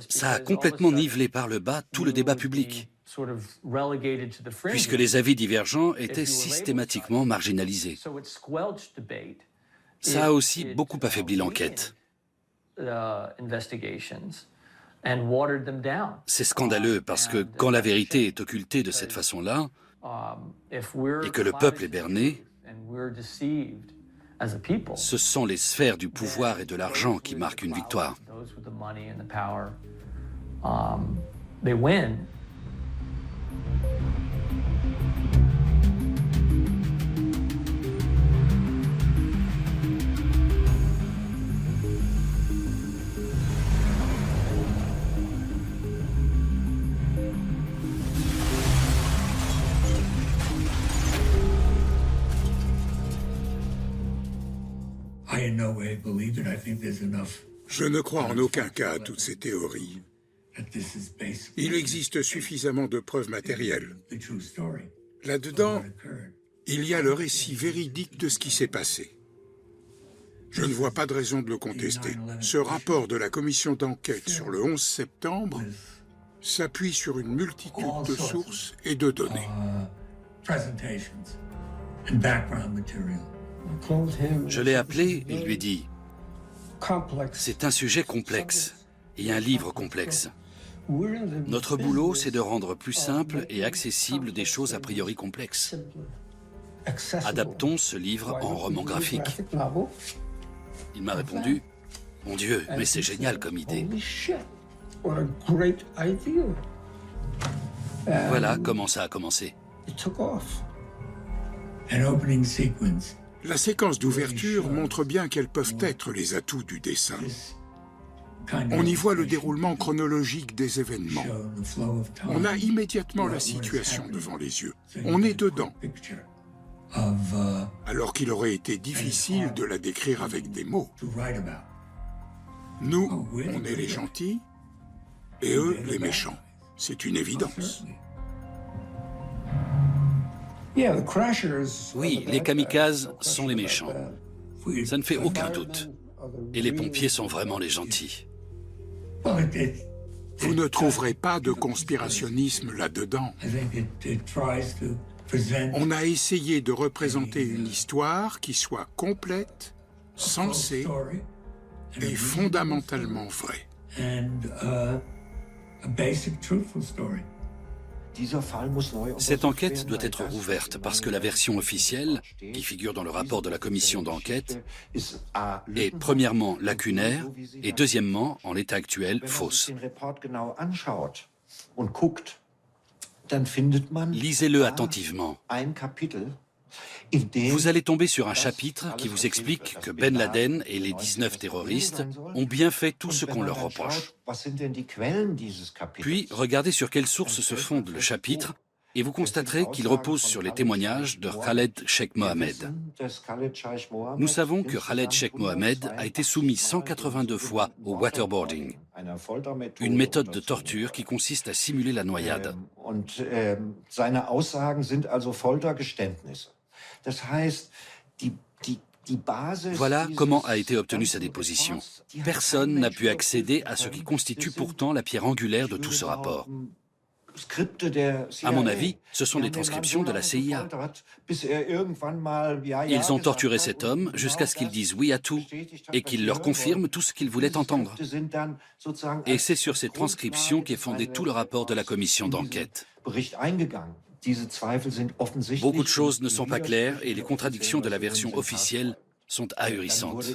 Ça a complètement nivelé par le bas tout le débat public, puisque les avis divergents étaient systématiquement marginalisés. Ça a aussi beaucoup affaibli l'enquête. C'est scandaleux parce que quand la vérité est occultée de cette façon-là, et que le peuple est berné, ce sont les sphères du pouvoir et de l'argent qui marquent une victoire. Je ne crois en aucun cas à toutes ces théories. Il existe suffisamment de preuves matérielles. Là-dedans, il y a le récit véridique de ce qui s'est passé. Je ne vois pas de raison de le contester. Ce rapport de la commission d'enquête sur le 11 septembre s'appuie sur une multitude de sources et de données. Je l'ai appelé et lui ai dit « C'est un sujet complexe et un livre complexe. Notre boulot, c'est de rendre plus simple et accessible des choses a priori complexes. Adaptons ce livre en roman graphique. » Il m'a répondu Mon Dieu, mais c'est génial comme idée. Voilà comment ça a commencé. La séquence d'ouverture montre bien quels peuvent être les atouts du dessin. On y voit le déroulement chronologique des événements. On a immédiatement la situation devant les yeux. On est dedans. Alors qu'il aurait été difficile de la décrire avec des mots. Nous, on est les gentils, et eux, les méchants. C'est une évidence. Oui, les kamikazes sont les méchants. Ça ne fait aucun doute. Et les pompiers sont vraiment les gentils. Vous ne trouverez pas de conspirationnisme là-dedans. On a essayé de représenter une histoire qui soit complète, sensée et fondamentalement vraie. Cette enquête doit être rouverte parce que la version officielle, qui figure dans le rapport de la commission d'enquête, est premièrement lacunaire et deuxièmement, en l'état actuel, fausse. Lisez-le attentivement. Vous allez tomber sur un chapitre qui vous explique que Ben Laden et les 19 terroristes ont bien fait tout ce qu'on leur reproche. Puis, regardez sur quelles sources se fonde le chapitre et vous constaterez qu'il repose sur les témoignages de Khaled Sheikh Mohammed. Nous savons que Khaled Sheikh Mohammed a été soumis 182 fois au waterboarding, une méthode de torture qui consiste à simuler la noyade. Voilà comment a été obtenue sa déposition. Personne n'a pu accéder à ce qui constitue pourtant la pierre angulaire de tout ce rapport. À mon avis, ce sont des transcriptions de la CIA. Ils ont torturé cet homme jusqu'à ce qu'il dise oui à tout et qu'il leur confirme tout ce qu'il voulait entendre. Et c'est sur ces transcriptions qu'est fondé tout le rapport de la commission d'enquête. Beaucoup de choses ne sont pas claires et les contradictions de la version officielle sont ahurissantes.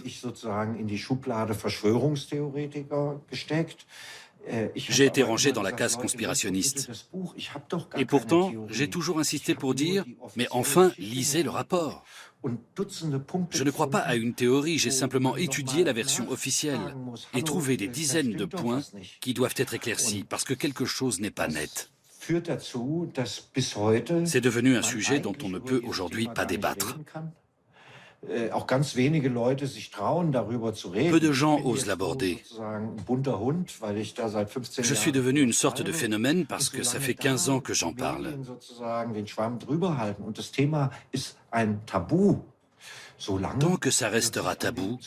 J'ai été rangé dans la case conspirationniste. Et pourtant, j'ai toujours insisté pour dire « Mais enfin, lisez le rapport !» Je ne crois pas à une théorie, j'ai simplement étudié la version officielle et trouvé des dizaines de points qui doivent être éclaircis parce que quelque chose n'est pas net. C'est devenu un sujet dont on ne peut aujourd'hui pas débattre. Peu de gens osent l'aborder. Je suis devenu une sorte de phénomène parce que ça fait 15 ans que j'en parle. Tant que ça restera tabou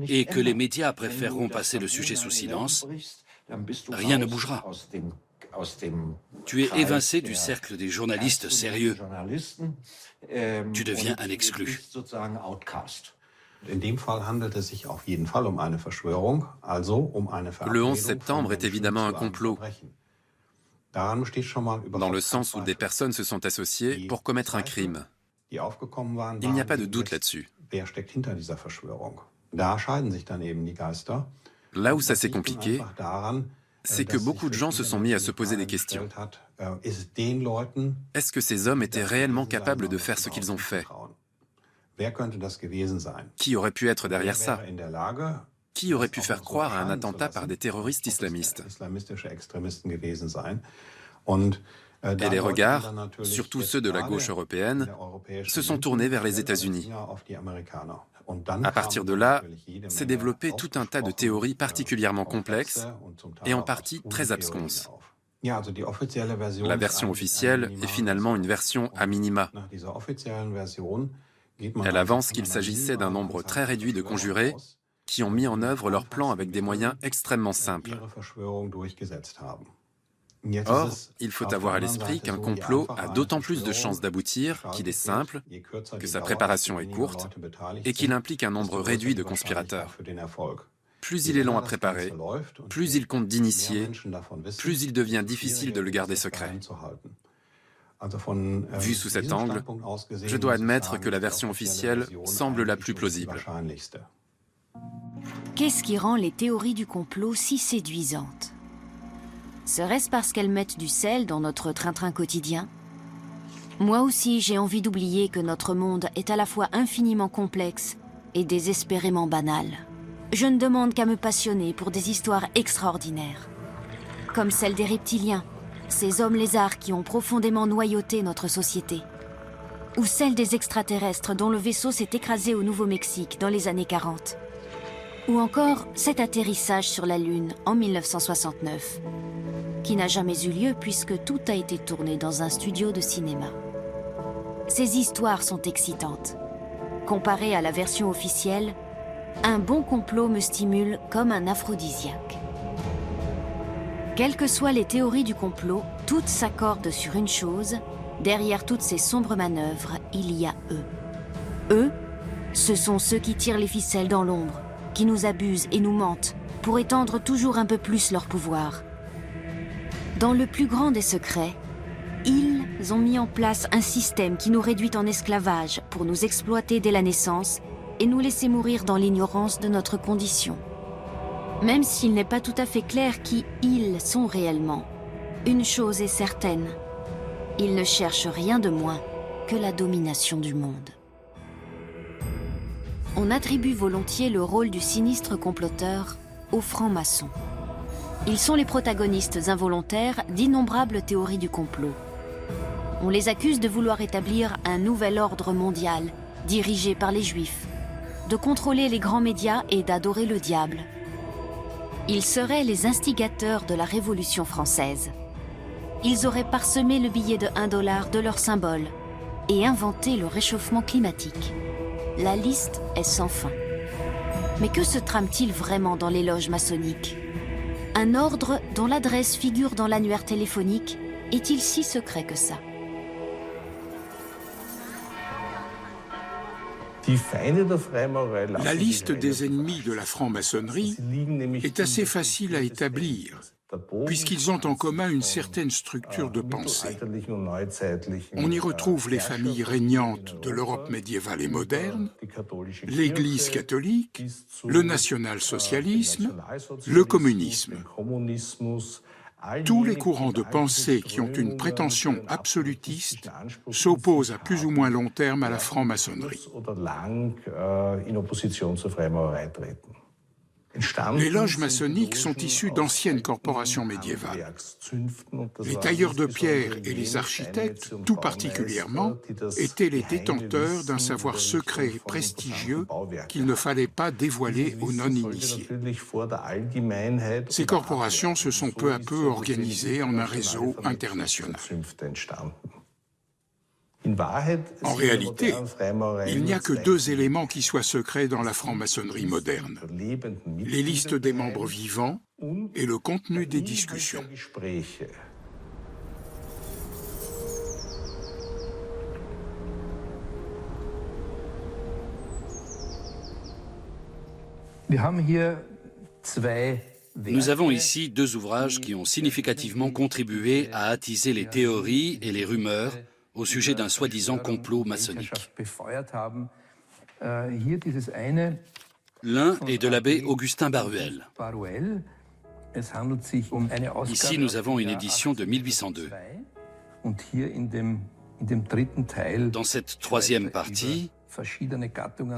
et que les médias préféreront passer le sujet sous silence, rien ne bougera. Tu es évincé du cercle des journalistes sérieux. Tu deviens un exclu. Le 11 septembre est évidemment un complot, dans le sens où des personnes se sont associées pour commettre un crime. Il n'y a pas de doute là-dessus. Là où ça s'est compliqué, c'est que beaucoup de gens se sont mis à se poser des questions. Est-ce que ces hommes étaient réellement capables de faire ce qu'ils ont fait? Qui aurait pu être derrière ça? Qui aurait pu faire croire à un attentat par des terroristes islamistes? Et les regards, surtout ceux de la gauche européenne, se sont tournés vers les États-Unis. À partir de là, s'est développé tout un tas de théories particulièrement complexes et en partie très absconses. La version officielle est finalement une version à minima. Elle avance qu'il s'agissait d'un nombre très réduit de conjurés qui ont mis en œuvre leur plan avec des moyens extrêmement simples. Or, il faut avoir à l'esprit qu'un complot a d'autant plus de chances d'aboutir qu'il est simple, que sa préparation est courte et qu'il implique un nombre réduit de conspirateurs. Plus il est long à préparer, plus il compte d'initiés, plus il devient difficile de le garder secret. Vu sous cet angle, je dois admettre que la version officielle semble la plus plausible. Qu'est-ce qui rend les théories du complot si séduisantes? Serait-ce parce qu'elles mettent du sel dans notre train-train quotidien? Moi aussi, j'ai envie d'oublier que notre monde est à la fois infiniment complexe et désespérément banal. Je ne demande qu'à me passionner pour des histoires extraordinaires, comme celle des reptiliens, ces hommes lézards qui ont profondément noyauté notre société, ou celle des extraterrestres dont le vaisseau s'est écrasé au Nouveau-Mexique dans les années 40, ou encore cet atterrissage sur la Lune en 1969, qui n'a jamais eu lieu puisque tout a été tourné dans un studio de cinéma. Ces histoires sont excitantes. Comparées à la version officielle, un bon complot me stimule comme un aphrodisiaque. Quelles que soient les théories du complot, toutes s'accordent sur une chose: derrière toutes ces sombres manœuvres, il y a eux. Eux, ce sont ceux qui tirent les ficelles dans l'ombre, qui nous abusent et nous mentent pour étendre toujours un peu plus leur pouvoir. Dans le plus grand des secrets, ils ont mis en place un système qui nous réduit en esclavage pour nous exploiter dès la naissance et nous laisser mourir dans l'ignorance de notre condition. Même s'il n'est pas tout à fait clair qui ils sont réellement, une chose est certaine: ils ne cherchent rien de moins que la domination du monde. On attribue volontiers le rôle du sinistre comploteur aux francs-maçons. Ils sont les protagonistes involontaires d'innombrables théories du complot. On les accuse de vouloir établir un nouvel ordre mondial, dirigé par les Juifs, de contrôler les grands médias et d'adorer le diable. Ils seraient les instigateurs de la Révolution française. Ils auraient parsemé le billet de $1 de leur symbole et inventé le réchauffement climatique. La liste est sans fin. Mais que se trame-t-il vraiment dans les loges maçonniques? Un ordre dont l'adresse figure dans l'annuaire téléphonique est-il si secret que ça? La liste des ennemis de la franc-maçonnerie est assez facile à établir, puisqu'ils ont en commun une certaine structure de pensée. On y retrouve les familles régnantes de l'Europe médiévale et moderne, l'Église catholique, le national-socialisme, le communisme. Tous les courants de pensée qui ont une prétention absolutiste s'opposent à plus ou moins long terme à la franc-maçonnerie. Les loges maçonniques sont issues d'anciennes corporations médiévales. Les tailleurs de pierre et les architectes, tout particulièrement, étaient les détenteurs d'un savoir secret et prestigieux qu'il ne fallait pas dévoiler aux non-initiés. Ces corporations se sont peu à peu organisées en un réseau international. En réalité, il n'y a que deux éléments qui soient secrets dans la franc-maçonnerie moderne: les listes des membres vivants et le contenu des discussions. Nous avons ici deux ouvrages qui ont significativement contribué à attiser les théories et les rumeurs au sujet d'un soi-disant complot maçonnique. L'un est de l'abbé Augustin Baruel. Ici, nous avons une édition de 1802. Dans cette troisième partie,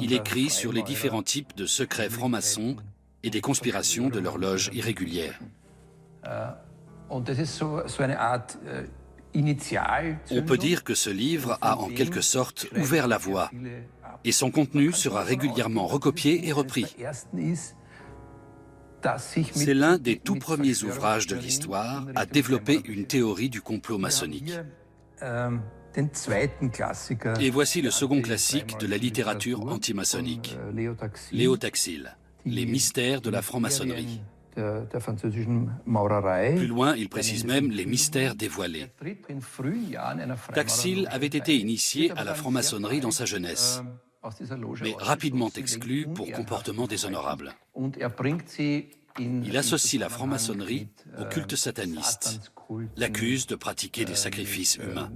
il écrit sur les différents types de secrets francs-maçons et des conspirations de l'horloge irrégulière. On peut dire que ce livre a en quelque sorte ouvert la voie, et son contenu sera régulièrement recopié et repris. C'est l'un des tout premiers ouvrages de l'histoire à développer une théorie du complot maçonnique. Et voici le second classique de la littérature antimaçonnique, Léo Taxil, Les mystères de la franc-maçonnerie. Plus loin, il précise même les mystères dévoilés. Taxil avait été initié à la franc-maçonnerie dans sa jeunesse, mais rapidement exclu pour comportement déshonorable. Il associe la franc-maçonnerie au culte sataniste, l'accuse de pratiquer des sacrifices humains.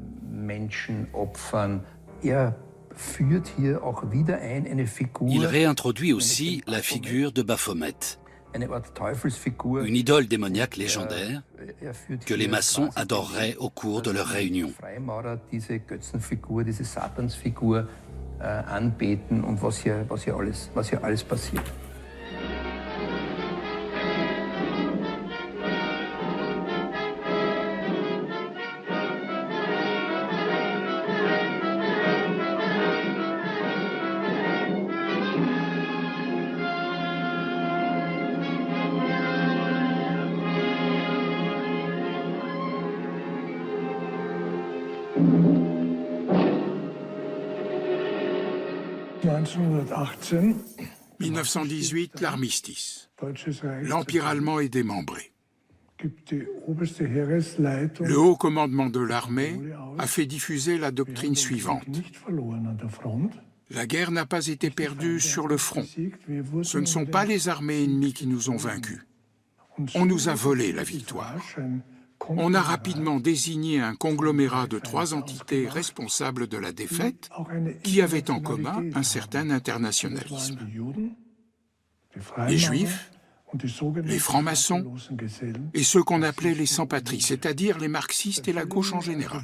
Il réintroduit aussi la figure de Baphomet, une idole démoniaque légendaire que les maçons adoreraient au cours de leurs réunions. « 1918, l'armistice. L'Empire allemand est démembré. Le haut commandement de l'armée a fait diffuser la doctrine suivante. La guerre n'a pas été perdue sur le front. Ce ne sont pas les armées ennemies qui nous ont vaincus. On nous a volé la victoire. On a rapidement désigné un conglomérat de 3 entités responsables de la défaite qui avaient en commun un certain internationalisme. Les Juifs, les francs-maçons et ceux qu'on appelait les sans-patries, c'est-à-dire les marxistes et la gauche en général.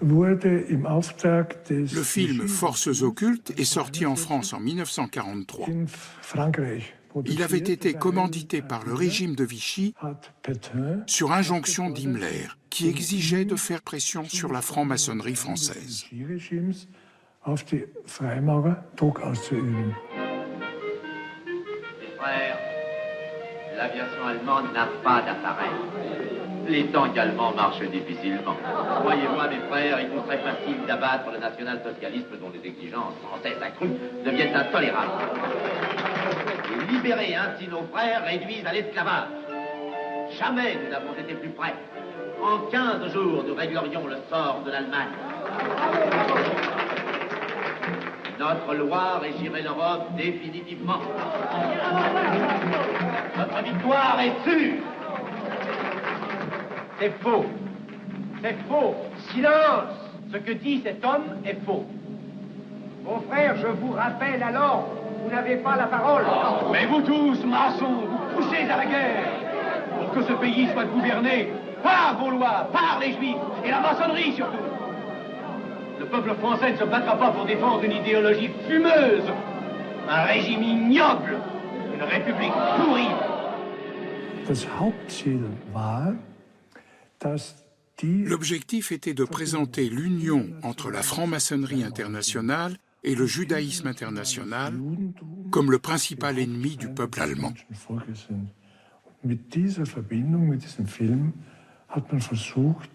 Le film Forces occultes est sorti en France en 1943. Il avait été commandité par le régime de Vichy sur injonction d'Himmler, qui exigeait de faire pression sur la franc-maçonnerie française. Frères, l'aviation allemande n'a pas d'appareil. Les tanks allemands marchent difficilement. Croyez-moi, mes frères, il nous serait facile d'abattre le national-socialisme dont les exigences françaises accrues deviennent intolérables. Et libérer ainsi nos frères réduisent à l'esclavage. Jamais nous n'avons été plus près. En 15 jours, nous réglerions le sort de l'Allemagne. Notre loi régirait l'Europe définitivement. Notre victoire est sûre. C'est faux. C'est faux. Silence. Ce que dit cet homme est faux. Mon frère, je vous rappelle alors, vous n'avez pas la parole. Mais vous tous, maçons, vous poussez à la guerre pour que ce pays soit gouverné par vos lois, par les Juifs et la maçonnerie surtout. Le peuple français ne se battra pas pour défendre une idéologie fumeuse, un régime ignoble, une république pourrie. L'objectif était de présenter l'union entre la franc-maçonnerie internationale et le judaïsme international comme le principal ennemi du peuple allemand.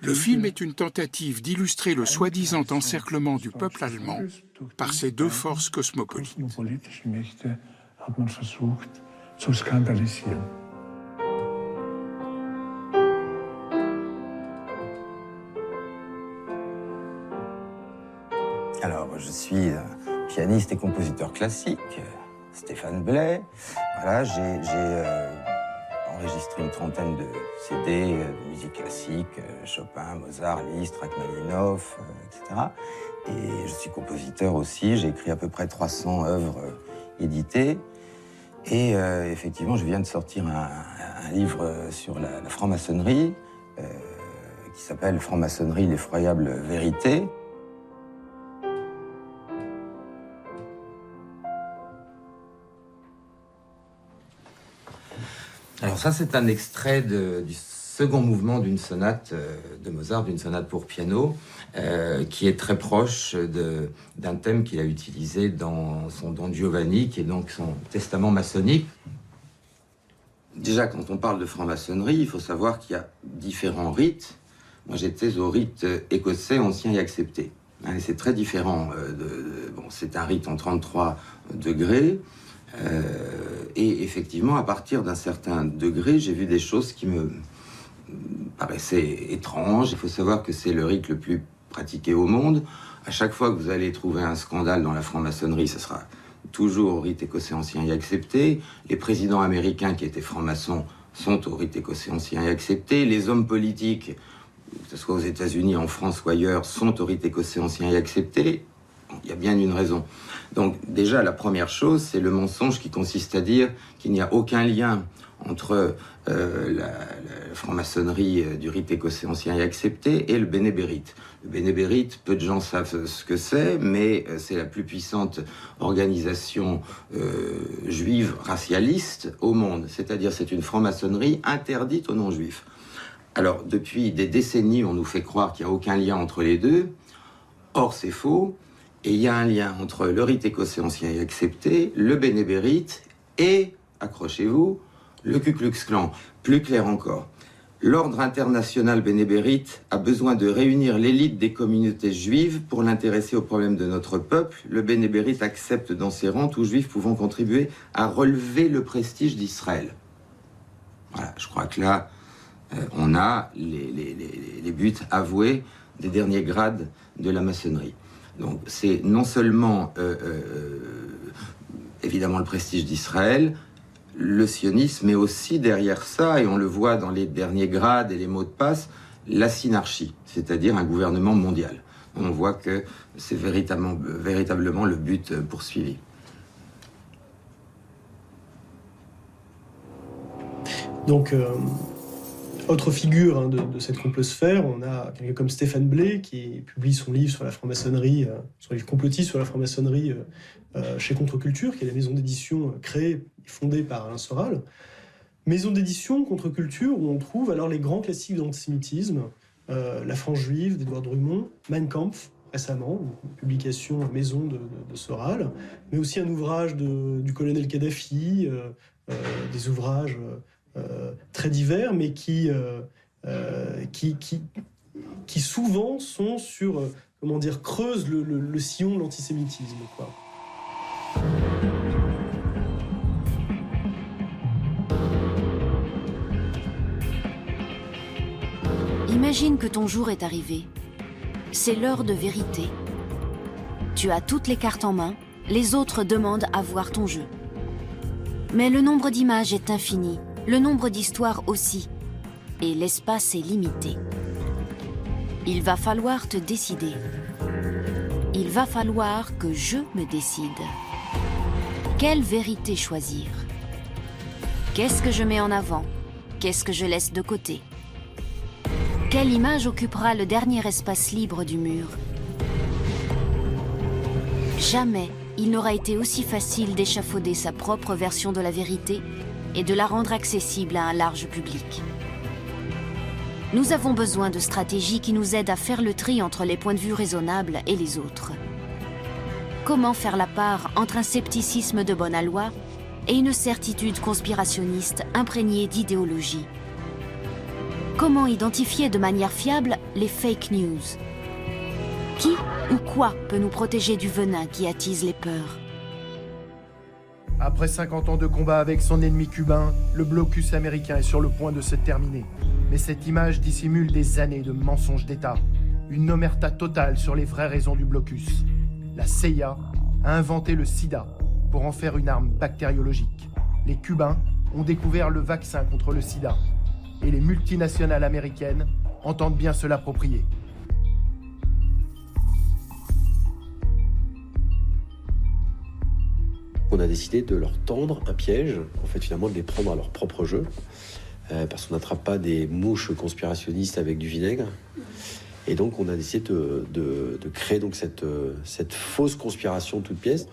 Le film est une tentative d'illustrer le soi-disant encerclement du peuple allemand par ces 2 forces cosmopolites. Alors, je suis pianiste et compositeur classique, Stéphane Blais. Voilà, j'ai enregistré une trentaine de CD de musique classique, Chopin, Mozart, Liszt, Rachmaninoff, etc. Et je suis compositeur aussi, j'ai écrit à peu près 300 œuvres éditées. Et effectivement, je viens de sortir un livre sur la franc-maçonnerie qui s'appelle « Franc-maçonnerie, l'effroyable vérité ». Alors ça, c'est un extrait du second mouvement d'une sonate de Mozart, d'une sonate pour piano, qui est très proche d'un thème qu'il a utilisé dans son Don Giovanni, qui est donc son testament maçonnique. Déjà, quand on parle de franc-maçonnerie, il faut savoir qu'il y a différents rites. Moi, j'étais au rite écossais, ancien et accepté. Et c'est très différent. Bon, c'est un rite en 33 degrés. Et effectivement, à partir d'un certain degré, j'ai vu des choses qui me paraissaient étranges. Il faut savoir que c'est le rite le plus pratiqué au monde. À chaque fois que vous allez trouver un scandale dans la franc-maçonnerie, ce sera toujours au rite écossais ancien et accepté. Les présidents américains qui étaient francs-maçons sont au rite écossais ancien et accepté. Les hommes politiques que ce soit aux États-Unis, en France ou ailleurs, sont au rite écossais ancien et accepté, il y a bien une raison. Donc déjà, la première chose, c'est le mensonge qui consiste à dire qu'il n'y a aucun lien entre la franc-maçonnerie du rite écossais ancien et accepté et le bénébérite. Le bénébérite, peu de gens savent ce que c'est, mais c'est la plus puissante organisation juive racialiste au monde. C'est-à-dire c'est une franc-maçonnerie interdite aux non-juifs. Alors, depuis des décennies, on nous fait croire qu'il n'y a aucun lien entre les deux. Or, c'est faux. Et il y a un lien entre le rite écossais ancien et accepté, le bénébérite et, accrochez-vous, le Ku Klux Klan. Plus clair encore, l'ordre international bénébérite a besoin de réunir l'élite des communautés juives pour l'intéresser aux problèmes de notre peuple. Le bénébérite accepte dans ses rangs tout juif pouvant contribuer à relever le prestige d'Israël. Voilà, je crois que là, on a les buts avoués des derniers grades de la maçonnerie. Donc c'est non seulement évidemment le prestige d'Israël, le sionisme, mais aussi derrière ça, et on le voit dans les derniers grades et les mots de passe, la synarchie, c'est-à-dire un gouvernement mondial. On voit que c'est véritablement le but poursuivi. Donc, autre figure de cette complosphère, on a quelqu'un comme Stephen Blay qui publie son livre sur la franc-maçonnerie, son livre complotiste sur la franc-maçonnerie chez Contre-Culture, qui est la maison d'édition créée et fondée par Alain Soral. Maison d'édition Contre-Culture où on trouve alors les grands classiques de l'antisémitisme, La France juive d'Edouard Drummond, Mein Kampf récemment, une publication maison de Soral, mais aussi un ouvrage du colonel Kadhafi, des ouvrages très divers, mais qui souvent sont sur, comment dire, creusent le sillon de l'antisémitisme, quoi. Imagine que ton jour est arrivé. C'est l'heure de vérité. Tu as toutes les cartes en main, les autres demandent à voir ton jeu. Mais le nombre d'images est infini, le nombre d'histoires aussi, et l'espace est limité. Il va falloir te décider. Il va falloir que je me décide. Quelle vérité choisir? Qu'est-ce que je mets en avant? Qu'est-ce que je laisse de côté? Quelle image occupera le dernier espace libre du mur? Jamais il n'aura été aussi facile d'échafauder sa propre version de la vérité et de la rendre accessible à un large public. Nous avons besoin de stratégies qui nous aident à faire le tri entre les points de vue raisonnables et les autres. Comment faire la part entre un scepticisme de bonne aloi et une certitude conspirationniste imprégnée d'idéologie? Comment identifier de manière fiable les fake news? Qui ou quoi peut nous protéger du venin qui attise les peurs? Après 50 ans de combat avec son ennemi cubain, le blocus américain est sur le point de se terminer. Mais cette image dissimule des années de mensonges d'État, une omerta totale sur les vraies raisons du blocus. La CIA a inventé le sida pour en faire une arme bactériologique. Les Cubains ont découvert le vaccin contre le sida. Et les multinationales américaines entendent bien se l'approprier. On a décidé de leur tendre un piège, en fait finalement de les prendre à leur propre jeu, parce qu'on n'attrape pas des mouches conspirationnistes avec du vinaigre. Et donc on a décidé de créer donc cette fausse conspiration toute pièce.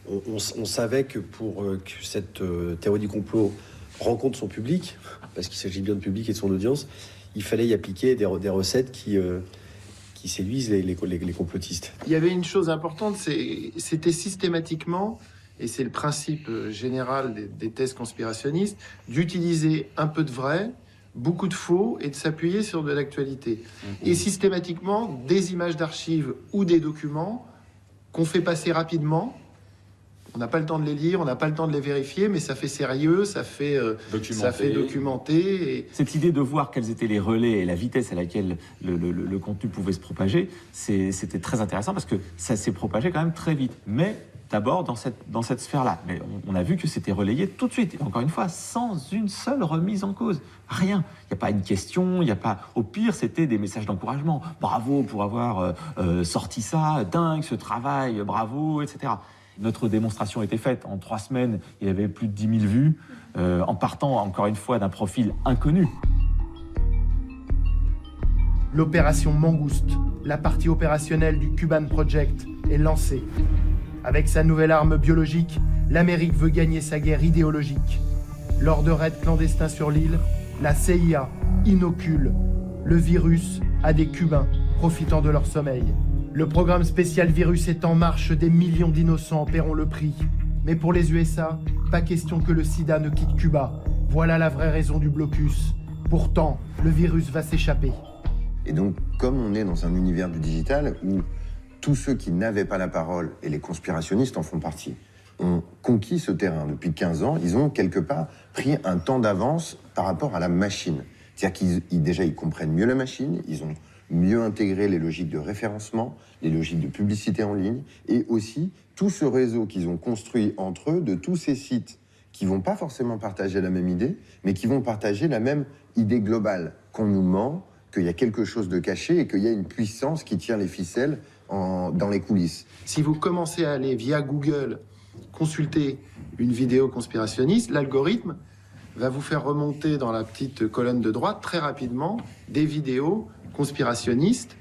On savait que pour que cette théorie du complot rencontre son public, parce qu'il s'agit bien de public et de son audience, il fallait y appliquer des recettes qui séduisent les complotistes. Il y avait une chose importante, c'était systématiquement, et c'est le principe général des thèses conspirationnistes, d'utiliser un peu de vrai, beaucoup de faux, et de s'appuyer sur de l'actualité. Et systématiquement, des images d'archives ou des documents qu'on fait passer rapidement. On n'a pas le temps de les lire, on n'a pas le temps de les vérifier, mais ça fait sérieux, ça fait documenter. Et... Cette idée de voir quels étaient les relais et la vitesse à laquelle le contenu pouvait se propager, c'était très intéressant parce que ça s'est propagé quand même très vite. Mais d'abord dans cette sphère-là. Mais on a vu que c'était relayé tout de suite. Et encore une fois, sans une seule remise en cause. Rien. Il n'y a pas une question, il n'y a pas... Au pire, c'était des messages d'encouragement. Bravo pour avoir sorti ça, dingue ce travail, bravo, etc. Notre démonstration était faite. En 3 semaines, il y avait plus de 10 000 vues, en partant, encore une fois, d'un profil inconnu. L'opération Mangouste, la partie opérationnelle du Cuban Project, est lancée. Avec sa nouvelle arme biologique, l'Amérique veut gagner sa guerre idéologique. Lors de raids clandestins sur l'île, la CIA inocule le virus à des Cubains profitant de leur sommeil. Le programme spécial virus est en marche, des millions d'innocents en paieront le prix. Mais pour les USA, pas question que le sida ne quitte Cuba. Voilà la vraie raison du blocus. Pourtant, le virus va s'échapper. Et donc, comme on est dans un univers du digital où tous ceux qui n'avaient pas la parole, et les conspirationnistes en font partie, ont conquis ce terrain depuis 15 ans, ils ont quelque part pris un temps d'avance par rapport à la machine. C'est-à-dire qu'ils comprennent mieux la machine, ils ont mieux intégré les logiques de référencement, les logiques de publicité en ligne, et aussi tout ce réseau qu'ils ont construit entre eux de tous ces sites qui vont pas forcément partager la même idée, mais qui vont partager la même idée globale, qu'on nous ment, qu'il y a quelque chose de caché et qu'il y a une puissance qui tire les ficelles dans les coulisses. Si vous commencez à aller via Google consulter une vidéo conspirationniste, l'algorithme va vous faire remonter dans la petite colonne de droite très rapidement des vidéos conspirationnistes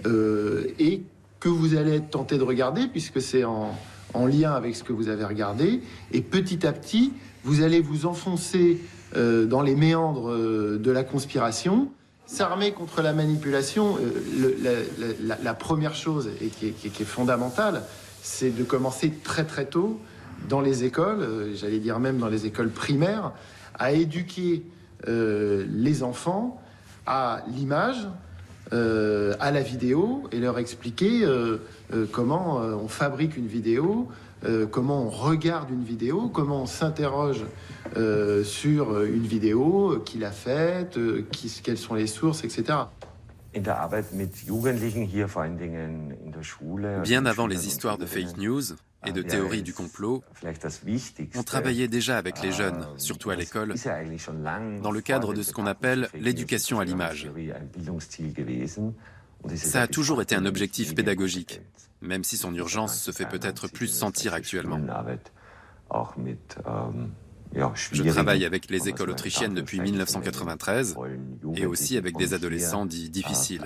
et que vous allez tenter de regarder puisque c'est en lien avec ce que vous avez regardé. Et petit à petit, vous allez vous enfoncer dans les méandres de la conspiration. S'armer contre la manipulation, la première chose et qui est fondamentale, c'est de commencer très très tôt dans les écoles, j'allais dire même dans les écoles primaires, à éduquer les enfants à l'image, à la vidéo et leur expliquer comment on fabrique une vidéo, comment on regarde une vidéo, comment on s'interroge sur une vidéo, qui l'a faite, quelles sont les sources, etc. Bien avant les histoires de fake news et de théories du complot, on travaillait déjà avec les jeunes, surtout à l'école, dans le cadre de ce qu'on appelle l'éducation à l'image. Ça a toujours été un objectif pédagogique, même si son urgence se fait peut-être plus sentir actuellement. Je travaille avec les écoles autrichiennes depuis 1993 et aussi avec des adolescents dits difficiles.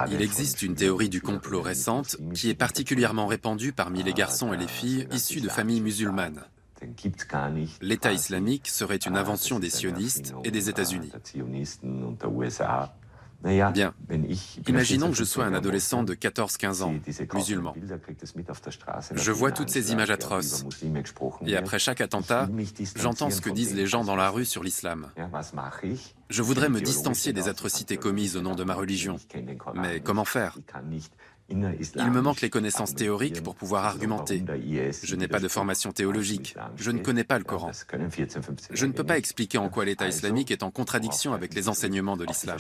Il existe une théorie du complot récente qui est particulièrement répandue parmi les garçons et les filles issus de familles musulmanes. L'État islamique serait une invention des sionistes et des États-Unis. Bien, imaginons que je sois un adolescent de 14-15 ans, musulman. Je vois toutes ces images atroces, et après chaque attentat, j'entends ce que disent les gens dans la rue sur l'islam. Je voudrais me distancier des atrocités commises au nom de ma religion, mais comment faire ? Il me manque les connaissances théoriques pour pouvoir argumenter. Je n'ai pas de formation théologique. Je ne connais pas le Coran. Je ne peux pas expliquer en quoi l'État islamique est en contradiction avec les enseignements de l'islam.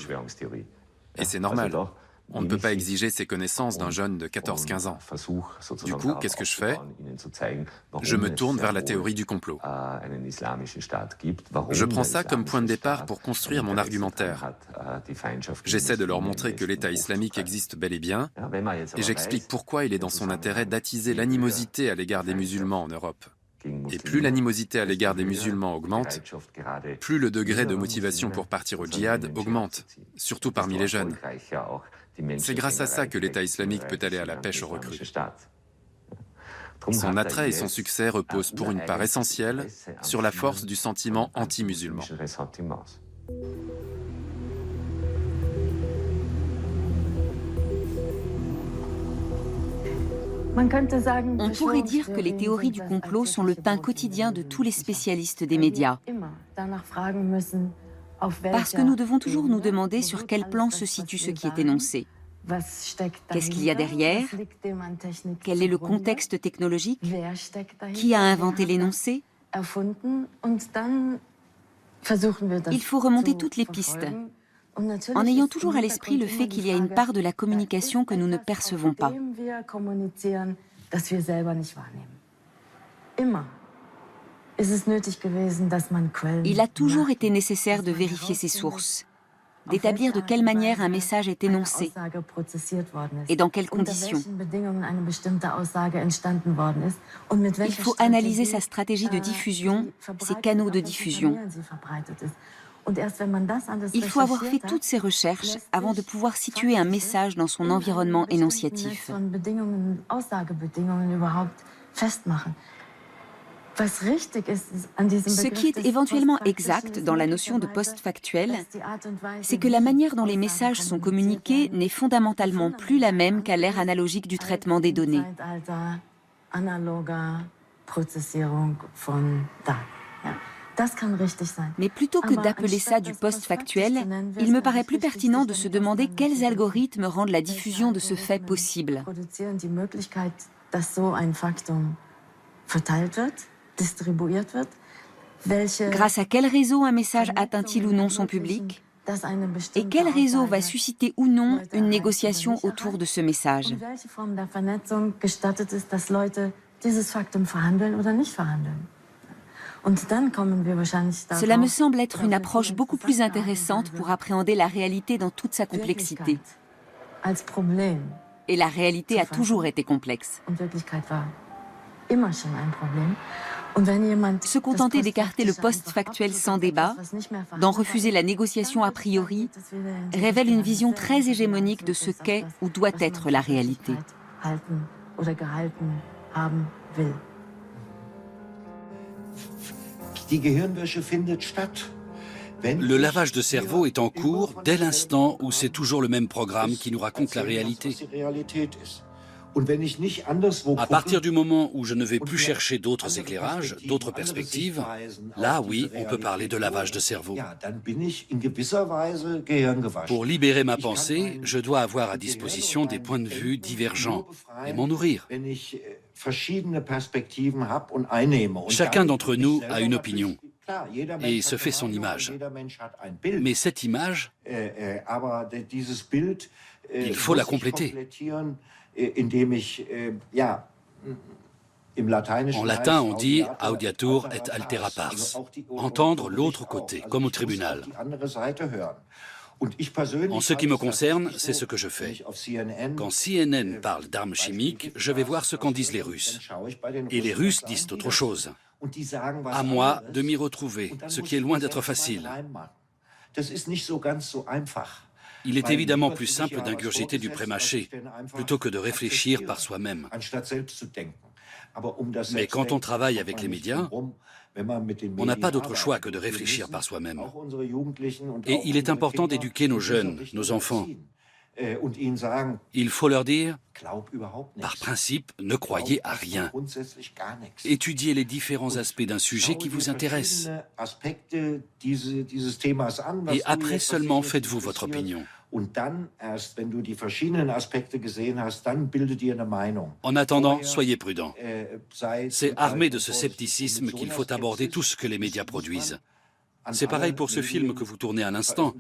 Et c'est normal. On ne peut pas exiger ces connaissances d'un jeune de 14-15 ans. Du coup, qu'est-ce que je fais ? Je me tourne vers la théorie du complot. Je prends ça comme point de départ pour construire mon argumentaire. J'essaie de leur montrer que l'État islamique existe bel et bien, et j'explique pourquoi il est dans son intérêt d'attiser l'animosité à l'égard des musulmans en Europe. Et plus l'animosité à l'égard des musulmans augmente, plus le degré de motivation pour partir au djihad augmente, surtout parmi les jeunes. C'est grâce à ça que l'État islamique peut aller à la pêche aux recrues. Son attrait et son succès reposent pour une part essentielle sur la force du sentiment anti-musulman. On pourrait dire que les théories du complot sont le pain quotidien de tous les spécialistes des médias. Parce que nous devons toujours nous demander sur quel plan se situe ce qui est énoncé. Qu'est-ce qu'il y a derrière? Quel est le contexte technologique? Qui a inventé l'énoncé? Il faut remonter toutes les pistes en ayant toujours à l'esprit le fait qu'il y a une part de la communication que nous ne percevons pas. Il a toujours été nécessaire de vérifier ses sources, d'établir de quelle manière un message est énoncé et dans quelles conditions. Il faut analyser sa stratégie de diffusion, ses canaux de diffusion. Il faut avoir fait toutes ces recherches avant de pouvoir situer un message dans son environnement énonciatif. Ce qui est éventuellement exact dans la notion de post-factuel, c'est que la manière dont les messages sont communiqués n'est fondamentalement plus la même qu'à l'ère analogique du traitement des données. Mais plutôt que d'appeler ça du post-factuel, il me paraît plus pertinent de se demander quels algorithmes rendent la diffusion de ce fait possible. Grâce à quel réseau un message atteint-il ou non son public? Et quel réseau va susciter ou non une négociation autour de ce message? Cela me semble être une approche beaucoup plus intéressante pour appréhender la réalité dans toute sa complexité. Et la réalité a toujours été complexe. Se contenter d'écarter le post-factuel sans débat, d'en refuser la négociation a priori, révèle une vision très hégémonique de ce qu'est ou doit être la réalité. Le lavage de cerveau est en cours dès l'instant où c'est toujours le même programme qui nous raconte la réalité. À partir du moment où je ne vais plus chercher d'autres éclairages, d'autres perspectives, là oui, on peut parler de lavage de cerveau. Pour libérer ma pensée, je dois avoir à disposition des points de vue divergents et m'en nourrir. Chacun d'entre nous a une opinion et se fait son image. Mais cette image, il faut la compléter. En latin, on dit « audiatur et altera pars », entendre l'autre côté, comme au tribunal. En ce qui me concerne, c'est ce que je fais. Quand CNN parle d'armes chimiques, je vais voir ce qu'en disent les Russes. Et les Russes disent autre chose. À moi de m'y retrouver, ce qui est loin d'être facile. Il est évidemment plus simple d'ingurgiter du pré-mâché, plutôt que de réfléchir par soi-même. Mais quand on travaille avec les médias, on n'a pas d'autre choix que de réfléchir par soi-même. Et il est important d'éduquer nos jeunes, nos enfants. Il faut leur dire, par principe, ne croyez à rien. Étudiez les différents aspects d'un sujet qui vous intéresse. Et après seulement, faites-vous votre opinion. En attendant, soyez prudents. C'est armé de ce scepticisme qu'il faut aborder tout ce que les médias produisent. C'est pareil pour ce film que vous tournez à l'instant.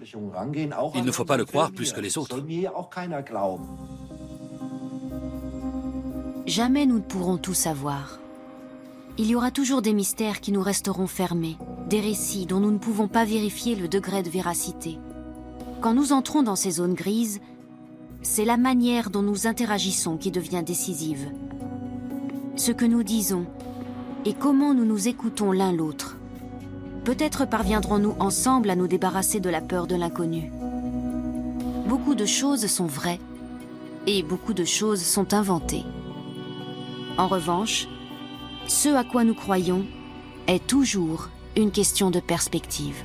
Il ne faut pas le croire plus que les autres. Jamais nous ne pourrons tout savoir. Il y aura toujours des mystères qui nous resteront fermés, des récits dont nous ne pouvons pas vérifier le degré de véracité. Quand nous entrons dans ces zones grises, c'est la manière dont nous interagissons qui devient décisive. Ce que nous disons et comment nous nous écoutons l'un l'autre. Peut-être parviendrons-nous ensemble à nous débarrasser de la peur de l'inconnu. Beaucoup de choses sont vraies et beaucoup de choses sont inventées. En revanche, ce à quoi nous croyons est toujours une question de perspective.